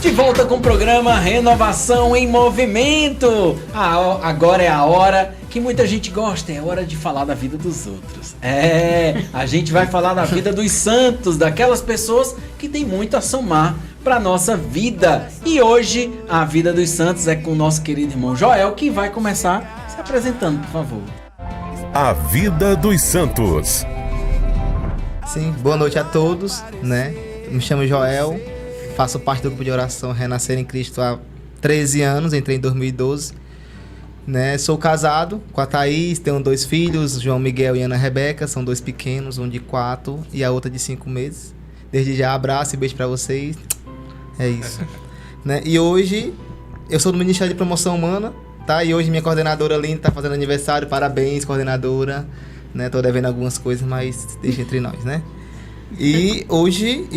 De volta com o programa Renovação em Movimento. Agora é a hora que muita gente gosta, é hora de falar da vida dos outros. A gente vai falar da vida dos santos, daquelas pessoas que têm muito a somar para nossa vida. E hoje a vida dos santos é com o nosso querido irmão Joel, que vai começar se apresentando, por favor. A vida dos santos. Sim, boa noite a todos, né? Me chamo Joel, faço parte do grupo de oração Renascer em Cristo há 13 anos, entrei em 2012. Né? Sou casado com a Thaís, tenho 2 filhos, João Miguel e Ana Rebeca, são 2 pequenos, um de 4 e a outra de 5 meses. Desde já, abraço e beijo pra vocês. É isso. Né? E hoje, eu sou do Ministério de Promoção Humana, tá? E hoje minha coordenadora linda tá fazendo aniversário, parabéns, coordenadora. Né? Tô devendo algumas coisas, mas deixa entre nós, né? E hoje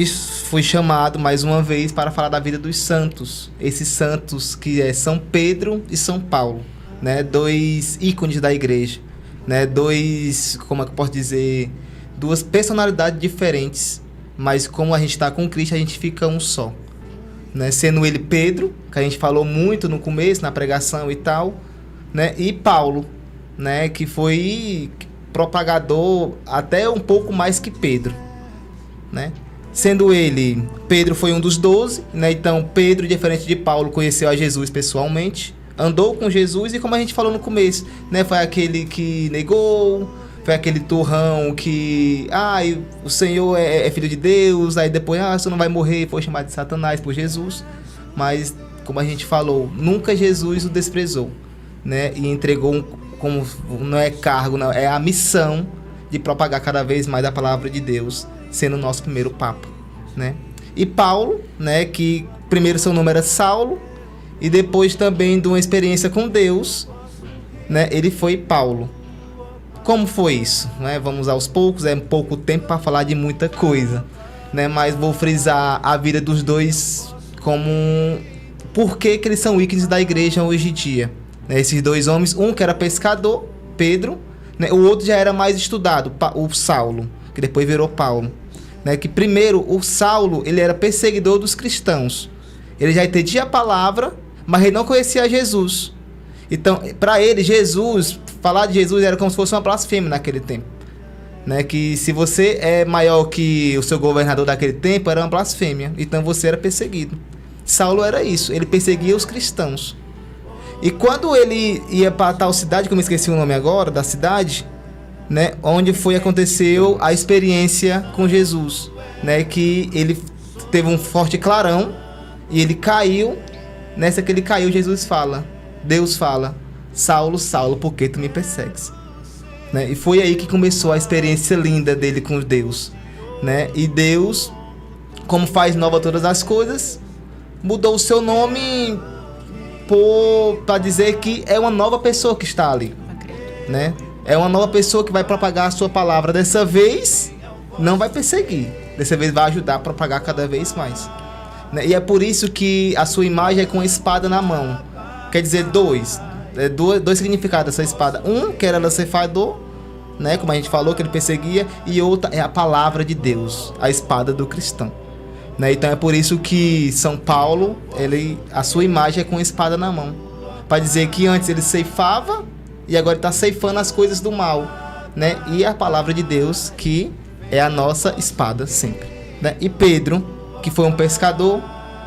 fui chamado mais uma vez para falar da vida dos santos. Esses santos que é São Pedro e São Paulo. Né, 2 ícones da igreja, né, 2, como é que eu posso dizer, 2 personalidades diferentes, mas como a gente está com Cristo, a gente fica um só, né, sendo ele Pedro, que a gente falou muito no começo, na pregação e tal, né, e Paulo, né, que foi propagador até um pouco mais que Pedro, né, sendo ele, Pedro foi um dos 12, né, então Pedro, diferente de Paulo, conheceu a Jesus pessoalmente, andou com Jesus e como a gente falou no começo, né, foi aquele que negou, foi aquele turrão que, o Senhor é filho de Deus, aí depois, você não vai morrer, foi chamado de Satanás por Jesus, mas como a gente falou, nunca Jesus o desprezou, né, e entregou, como não é cargo, não, é a missão de propagar cada vez mais a palavra de Deus, sendo o nosso primeiro Papa, né, e Paulo, né, que primeiro seu nome era Saulo, e depois também de uma experiência com Deus, né, ele foi Paulo. Como foi isso? Né? Vamos aos poucos, é pouco tempo para falar de muita coisa, né? Mas vou frisar a vida dos dois como por que eles são ícones da igreja hoje em dia. Né? Esses 2 homens, um que era pescador, Pedro, né? O outro já era mais estudado, o Saulo, que depois virou Paulo. Né? Que primeiro, o Saulo, ele era perseguidor dos cristãos. Ele já entendia a palavra, mas ele não conhecia Jesus. Então, para ele, Jesus, falar de Jesus era como se fosse uma blasfêmia naquele tempo. Né? Que se você é maior que o seu governador daquele tempo, era uma blasfêmia. Então você era perseguido. Saulo era isso, ele perseguia os cristãos. E quando ele ia para tal cidade, que eu me esqueci o nome agora, da cidade, né? Onde aconteceu a experiência com Jesus. Né? Que ele teve um forte clarão e ele caiu. Nessa que ele caiu, Deus fala, Saulo, Saulo, por que tu me persegues? Né? E foi aí que começou a experiência linda dele com Deus. Né? E Deus, como faz nova todas as coisas, mudou o seu nome para dizer que é uma nova pessoa que está ali. Né? É uma nova pessoa que vai propagar a sua palavra. Dessa vez, não vai perseguir. Dessa vez vai ajudar a propagar cada vez mais. Né? E é por isso que a sua imagem é com a espada na mão. Quer dizer, dois significados dessa espada. Um, que era ela ceifador, né? Como a gente falou, que ele perseguia. E outra é a palavra de Deus, a espada do cristão. Né? Então é por isso que São Paulo, a sua imagem é com a espada na mão. Para dizer que antes ele ceifava e agora está ceifando as coisas do mal. Né? E a palavra de Deus, que é a nossa espada sempre. Né? E Pedro, que foi um pescador,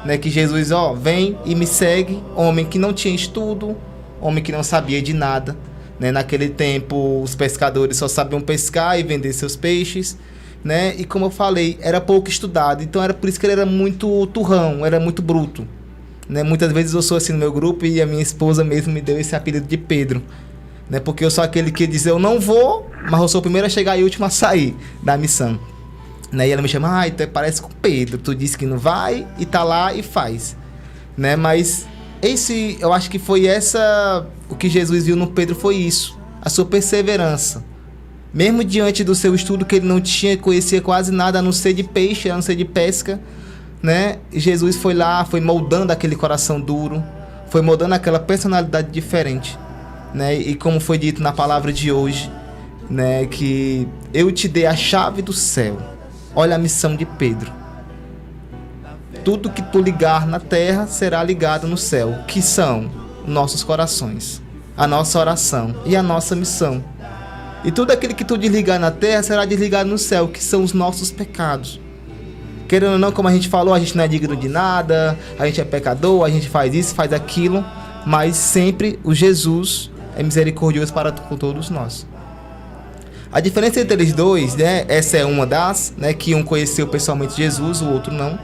né? Que Jesus, vem e me segue, homem que não tinha estudo, homem que não sabia de nada. Né? Naquele tempo, os pescadores só sabiam pescar e vender seus peixes. Né? E como eu falei, era pouco estudado, então era por isso que ele era muito turrão, era muito bruto. Né? Muitas vezes eu sou assim no meu grupo e a minha esposa mesmo me deu esse apelido de Pedro. Né? Porque eu sou aquele que diz, eu não vou, mas eu sou o primeiro a chegar e o último a sair da missão. Né? E ela me chama, tu parece com Pedro, tu disse que não vai e tá lá e faz. Né? Mas eu acho que foi o que Jesus viu no Pedro foi isso, a sua perseverança. Mesmo diante do seu estudo, que ele não conhecia quase nada a não ser de peixe, a não ser de pesca, né? Jesus foi lá, foi moldando aquele coração duro, foi moldando aquela personalidade diferente. Né? E como foi dito na palavra de hoje, né? Que eu te dei a chave do céu. Olha a missão de Pedro. Tudo que tu ligar na terra será ligado no céu, que são nossos corações, a nossa oração e a nossa missão. E tudo aquilo que tu desligar na terra será desligado no céu, que são os nossos pecados. Querendo ou não, como a gente falou, a gente não é digno de nada, a gente é pecador, a gente faz isso, faz aquilo, mas sempre o Jesus é misericordioso para com todos nós. A diferença entre eles dois, né, essa é uma das, né, que um conheceu pessoalmente Jesus, o outro não.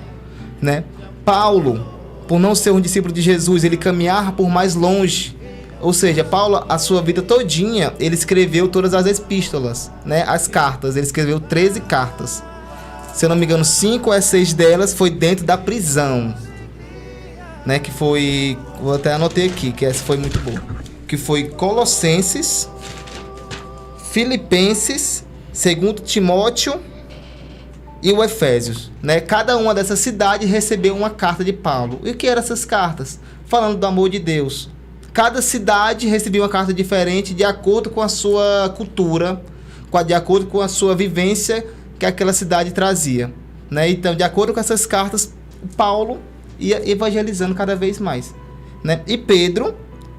Né? Paulo, por não ser um discípulo de Jesus, ele caminhava por mais longe. Ou seja, Paulo, a sua vida todinha, ele escreveu todas as epístolas, né? As cartas, ele escreveu 13 cartas. Se eu não me engano, 5 ou 6 delas foi dentro da prisão. Né? Que foi, vou até anotei aqui, que essa foi muito boa. Que foi Colossenses, Filipenses, 2 Timóteo e o Efésios. Né? Cada uma dessas cidades recebeu uma carta de Paulo. E o que eram essas cartas? Falando do amor de Deus. Cada cidade recebia uma carta diferente de acordo com a sua cultura, de acordo com a sua vivência que aquela cidade trazia. Né? Então, de acordo com essas cartas, Paulo ia evangelizando cada vez mais. Né? E Pedro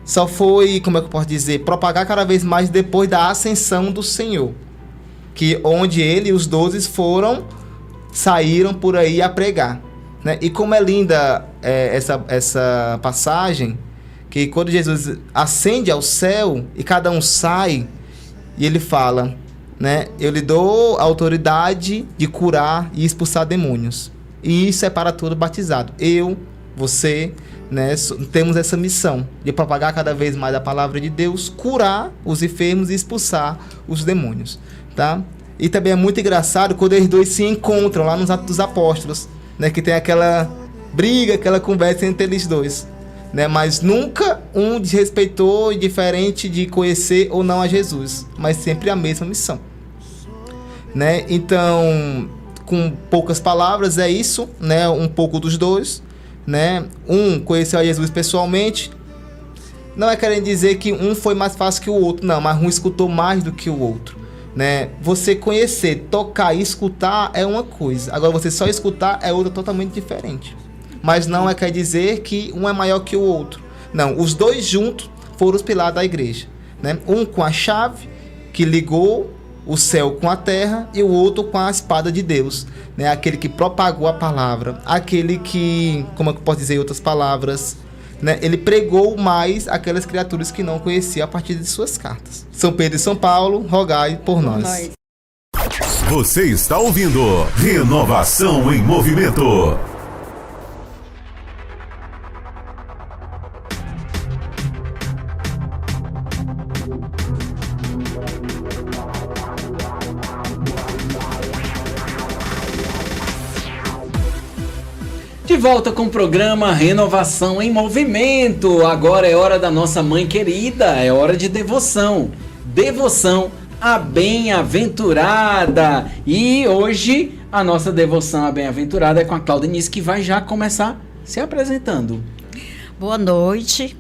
só foi, como é que eu posso dizer, propagar cada vez mais depois da ascensão do Senhor. Que onde ele e os 12 saíram por aí a pregar. Né? E como é linda essa passagem, que quando Jesus ascende ao céu e cada um sai, e ele fala, né? Eu lhe dou a autoridade de curar e expulsar demônios. E isso é para todo batizado. Eu, você, né? Temos essa missão de propagar cada vez mais a palavra de Deus, curar os enfermos e expulsar os demônios. Tá? E também é muito engraçado quando eles dois se encontram lá nos Atos dos Apóstolos, né? Que tem aquela briga, aquela conversa entre eles dois. Né? Mas nunca um desrespeitou, indiferente de conhecer ou não a Jesus, mas sempre a mesma missão. Né? Então, com poucas palavras, é isso, né? Um pouco dos dois. Né? Um conheceu a Jesus pessoalmente. Não é querendo dizer que um foi mais fácil que o outro, não, mas um escutou mais do que o outro. Né? Você conhecer, tocar e escutar é uma coisa, agora você só escutar é outra totalmente diferente. Mas não quer dizer que um é maior que o outro. Não, os dois juntos foram os pilares da igreja, né? Um com a chave, que ligou o céu com a terra, e o outro com a espada de Deus, né? Aquele que propagou a palavra, aquele que, como eu posso dizer em outras palavras, né? Ele pregou mais aquelas criaturas que não conhecia a partir de suas cartas. São Pedro e São Paulo, rogai por nós. Você está ouvindo Renovação em Movimento. De volta com o programa Renovação em Movimento. Agora é hora da nossa mãe querida, é hora de devoção. Devoção à Bem-aventurada. E hoje a nossa devoção à Bem-aventurada é com a Claudenice, que vai já começar se apresentando. Boa noite,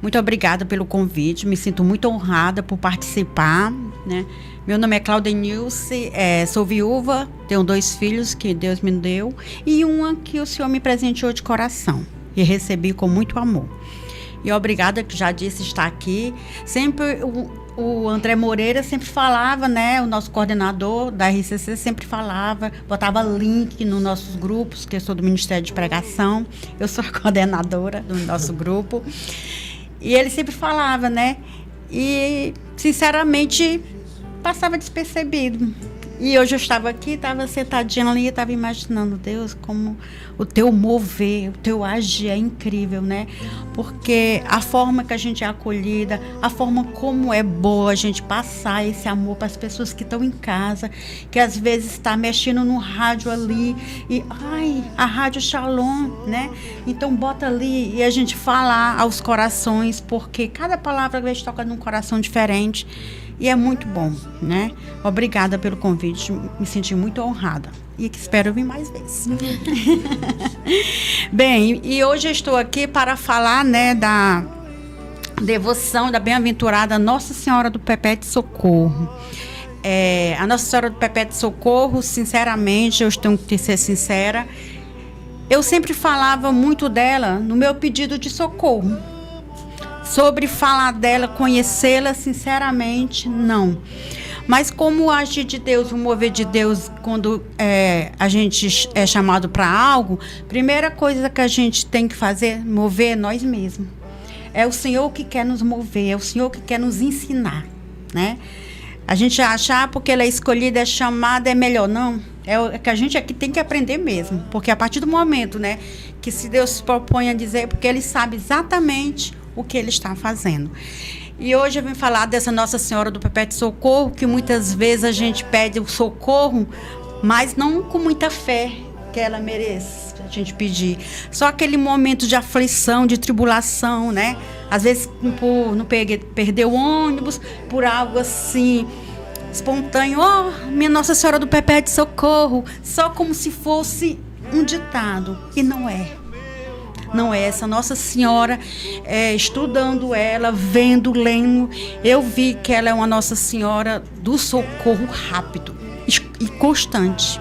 muito obrigada pelo convite, me sinto muito honrada por participar, né? Meu nome é Claudenice, sou viúva, tenho 2 filhos que Deus me deu e uma que o Senhor me presenteou de coração e recebi com muito amor. E obrigada, que já disse, estar aqui. Sempre o André Moreira sempre falava, né? O nosso coordenador da RCC sempre falava, botava link nos nossos grupos, que eu sou do Ministério de Pregação, eu sou a coordenadora do nosso grupo. E ele sempre falava, né? E, sinceramente, passava despercebido. E hoje eu estava aqui, estava sentadinha ali, estava imaginando, Deus, como o teu mover, o teu agir é incrível, né? Porque a forma que a gente é acolhida, a forma como é boa a gente passar esse amor para as pessoas que estão em casa, que às vezes está mexendo no rádio ali, e a Rádio Shalom, né? Então bota ali e a gente fala aos corações, porque cada palavra às vezes toca num coração diferente. E é muito bom, né? Obrigada pelo convite, me senti muito honrada. E que espero vir mais vezes. Bem, e hoje eu estou aqui para falar, né, da devoção da Bem-aventurada Nossa Senhora do Perpétuo Socorro. A Nossa Senhora do Perpétuo Socorro, sinceramente, eu tenho que ser sincera, eu sempre falava muito dela no meu pedido de socorro. Sobre falar dela, conhecê-la, sinceramente, não. Mas como o agir de Deus, o mover de Deus, quando a gente é chamado para algo, primeira coisa que a gente tem que fazer, mover nós mesmos. É o Senhor que quer nos mover, é o Senhor que quer nos ensinar, né? A gente achar porque ela é escolhida, é chamada, é melhor. Não, é que a gente aqui tem que aprender mesmo. Porque a partir do momento, né, que se Deus se propõe a dizer, porque Ele sabe exatamente o que Ele está fazendo. E hoje eu vim falar dessa Nossa Senhora do Perpétuo Socorro, que muitas vezes a gente pede o socorro, mas não com muita fé que ela merece a gente pedir. Só aquele momento de aflição, de tribulação, né? Às vezes por não perder o ônibus, por algo assim espontâneo. Minha Nossa Senhora do Perpétuo Socorro, só como se fosse um ditado. E não é. Não é essa Nossa Senhora, estudando ela, vendo, lendo, eu vi que ela é uma Nossa Senhora do socorro rápido e constante.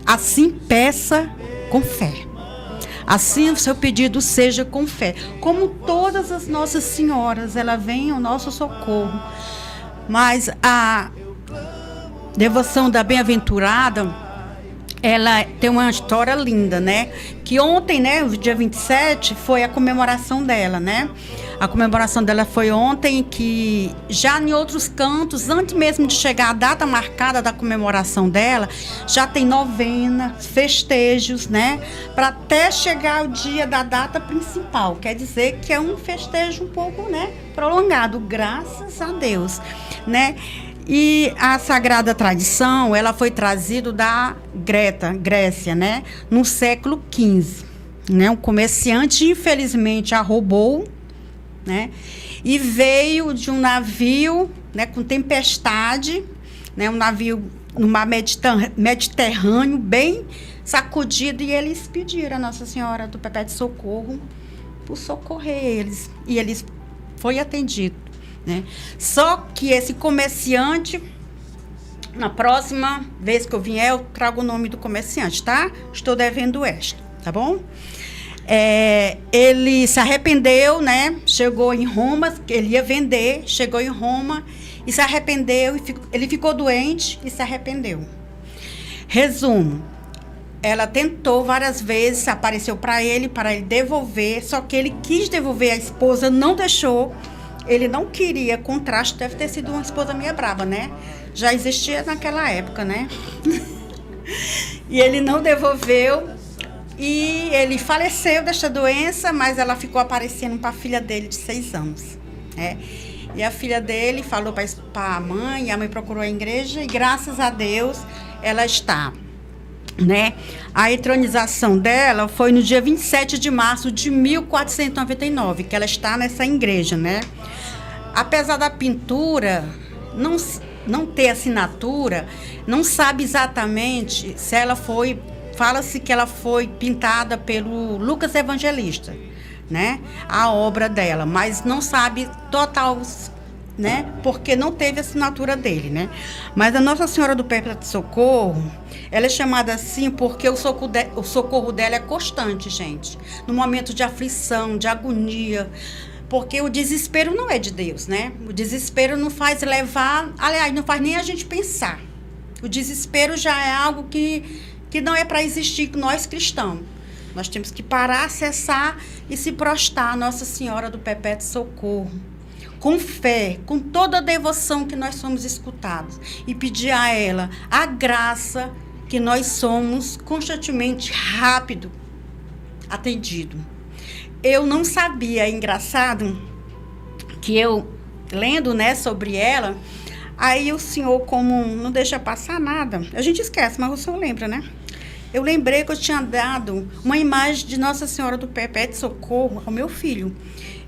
Assim peça com fé. Assim o seu pedido seja com fé. Como todas as Nossas Senhoras, ela vem ao nosso socorro. Mas a devoção da Bem-aventurada, ela tem uma história linda, né? Que ontem, né, o dia 27, foi a comemoração dela, né? A comemoração dela foi ontem, que já em outros cantos, antes mesmo de chegar a data marcada da comemoração dela, já tem novena, festejos, né? Para até chegar o dia da data principal. Quer dizer que é um festejo um pouco, né, prolongado, graças a Deus, né? E a Sagrada Tradição, ela foi trazida da Grécia, né? No século XV. Né? Um comerciante, infelizmente, a roubou, né? E veio de um navio, né, com tempestade, né? Um navio no mar Mediterrâneo, bem sacudido, e eles pediram a Nossa Senhora do Perpétuo Socorro por socorrer eles. E eles foi atendido. Né? Só que esse comerciante, na próxima vez que eu vier, eu trago o nome do comerciante, tá? Estou devendo esta, tá bom? Ele se arrependeu, né? Chegou em Roma, ele ia vender, chegou em Roma e se arrependeu. Ele ficou doente e se arrependeu. Resumo, ela tentou várias vezes, apareceu para ele devolver, só que ele quis devolver, a esposa não deixou. Ele não queria contraste, deve ter sido uma esposa meio brava, né? Já existia naquela época, né? E ele não devolveu. E ele faleceu desta doença, mas ela ficou aparecendo para a filha dele de 6 anos. Né? E a filha dele falou para a mãe procurou a igreja e graças a Deus ela está. Né? A entronização dela foi no dia 27 de março de 1499, que ela está nessa igreja. Né? Apesar da pintura não ter assinatura, não sabe exatamente se ela foi... Fala-se que ela foi pintada pelo Lucas Evangelista, né? A obra dela, mas não sabe total, né? Porque não teve assinatura dele, né? Mas a Nossa Senhora do Perpétuo Socorro, ela é chamada assim porque o socorro dela é constante, gente. No momento de aflição, de agonia, porque o desespero não é de Deus, né? O desespero não faz levar, aliás, não faz nem a gente pensar. O desespero já é algo que não é para existir nós cristãos. Nós temos que parar, acessar e se prostrar a Nossa Senhora do Perpétuo Socorro. Com fé, com toda a devoção que nós somos escutados. E pedir a ela a graça que nós somos constantemente rápido atendido. Eu não sabia, é engraçado, que eu, lendo, né, sobre ela, aí o senhor, como não deixa passar nada, a gente esquece, mas o senhor lembra, né? Eu lembrei que eu tinha dado uma imagem de Nossa Senhora do Perpétuo Socorro ao meu filho.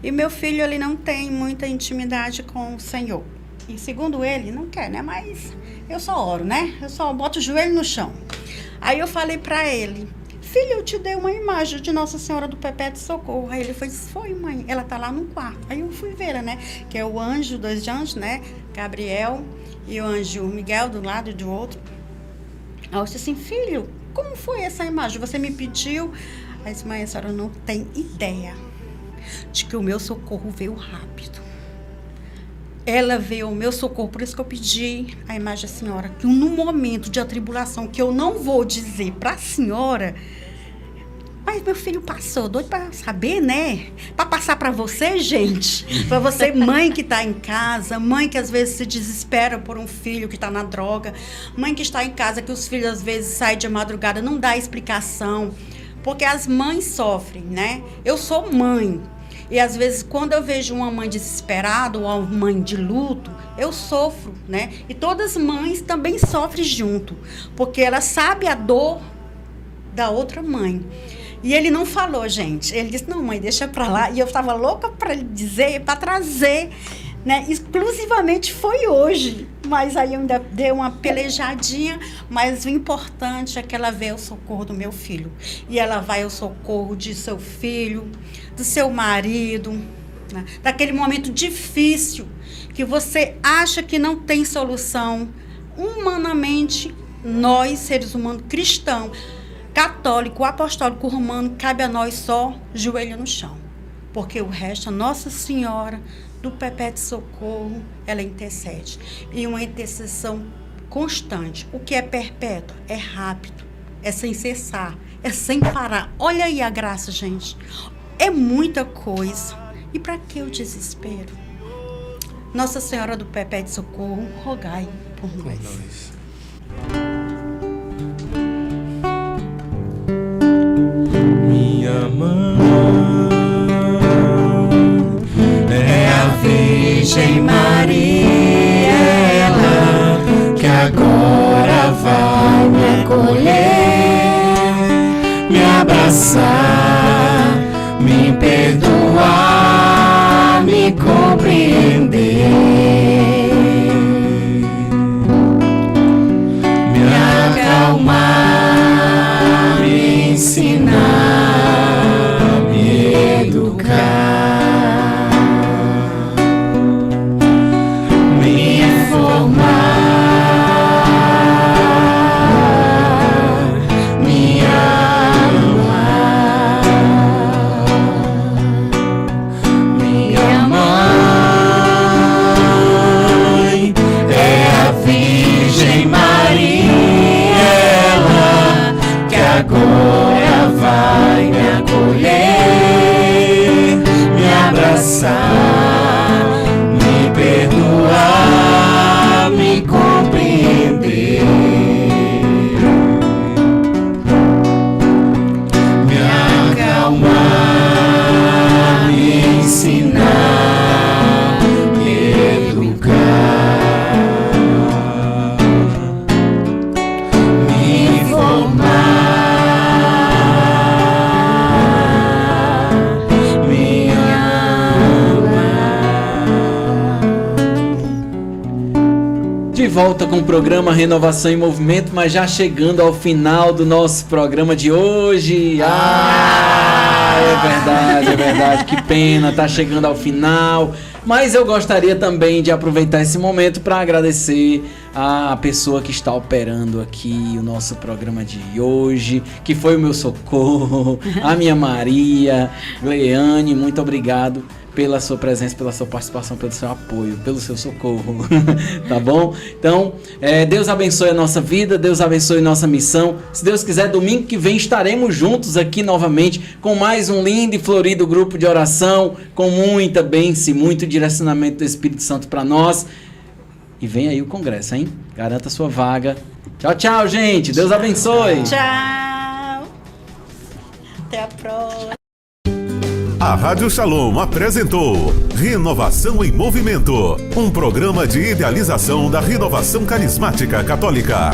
E meu filho, ele não tem muita intimidade com o Senhor. E segundo ele, não quer, né? Mas eu só oro, né? Eu só boto o joelho no chão. Aí eu falei para ele, filho, eu te dei uma imagem de Nossa Senhora do Perpétuo Socorro. Aí ele foi, mãe, ela tá lá no quarto. Aí eu fui ver ela, né? Que é o anjo, 2 anjos, né? Gabriel e o anjo Miguel do lado e do outro. Aí eu disse assim, filho, como foi essa imagem? Você me pediu? Aí disse, mãe, a senhora não tem ideia de que o meu socorro veio rápido. Ela veio ao meu socorro, por isso que eu pedi a imagem da senhora, que num momento de atribulação, que eu não vou dizer para a senhora, mas meu filho passou, doido para saber, né? Para passar para você, gente, para você, mãe que está em casa, mãe que às vezes se desespera por um filho que está na droga, mãe que está em casa, que os filhos às vezes saem de madrugada, não dá explicação, porque as mães sofrem, né? Eu sou mãe. E às vezes, quando eu vejo uma mãe desesperada ou uma mãe de luto, eu sofro, né? E todas as mães também sofrem junto, porque ela sabe a dor da outra mãe. E ele não falou, gente. Ele disse, não, mãe, deixa pra lá. E eu estava louca para dizer, para trazer, né? Exclusivamente foi hoje. Mas aí eu ainda dei uma pelejadinha. Mas o importante é que ela veio ao socorro do meu filho. E ela vai ao socorro de seu filho, do seu marido, né? Daquele momento difícil que você acha que não tem solução. Humanamente, nós, seres humanos cristãos, católico, apostólico, romano, cabe a nós só joelho no chão. Porque o resto, a Nossa Senhora do Perpétuo Socorro, ela intercede. E uma intercessão constante. O que é perpétuo? É rápido, é sem cessar, é sem parar. Olha aí a graça, gente. É muita coisa. E para que o desespero? Nossa Senhora do Perpétuo Socorro, rogai por nós. Minha mãe é a Virgem Maria, ela que agora vai me acolher, me abraçar, me perdoar, me compreender, me acalmar, me ensinar, me educar, me informar, me amar. agora vai me acolher, me abraçar, me perdoar, me compreender, me acalmar, me ensinar, me educar, me informar, me amar. De volta com o programa Renovação em Movimento, mas já chegando ao final do nosso programa de hoje. É verdade, que pena, tá chegando ao final. Mas eu gostaria também de aproveitar esse momento para agradecer a pessoa que está operando aqui o nosso programa de hoje, que foi o meu socorro, a minha Maria, Gleane, muito obrigado pela sua presença, pela sua participação, pelo seu apoio, pelo seu socorro, tá bom? Então, Deus abençoe a nossa vida, Deus abençoe nossa missão. Se Deus quiser, domingo que vem estaremos juntos aqui novamente com mais um lindo e florido grupo de oração, com muita bênção e muito direcionamento do Espírito Santo para nós. E vem aí o congresso, hein? Garanta sua vaga. Tchau, tchau, gente. Deus abençoe. Tchau. Até a próxima. A Rádio Shalom apresentou Renovação em Movimento, um programa de idealização da renovação carismática católica.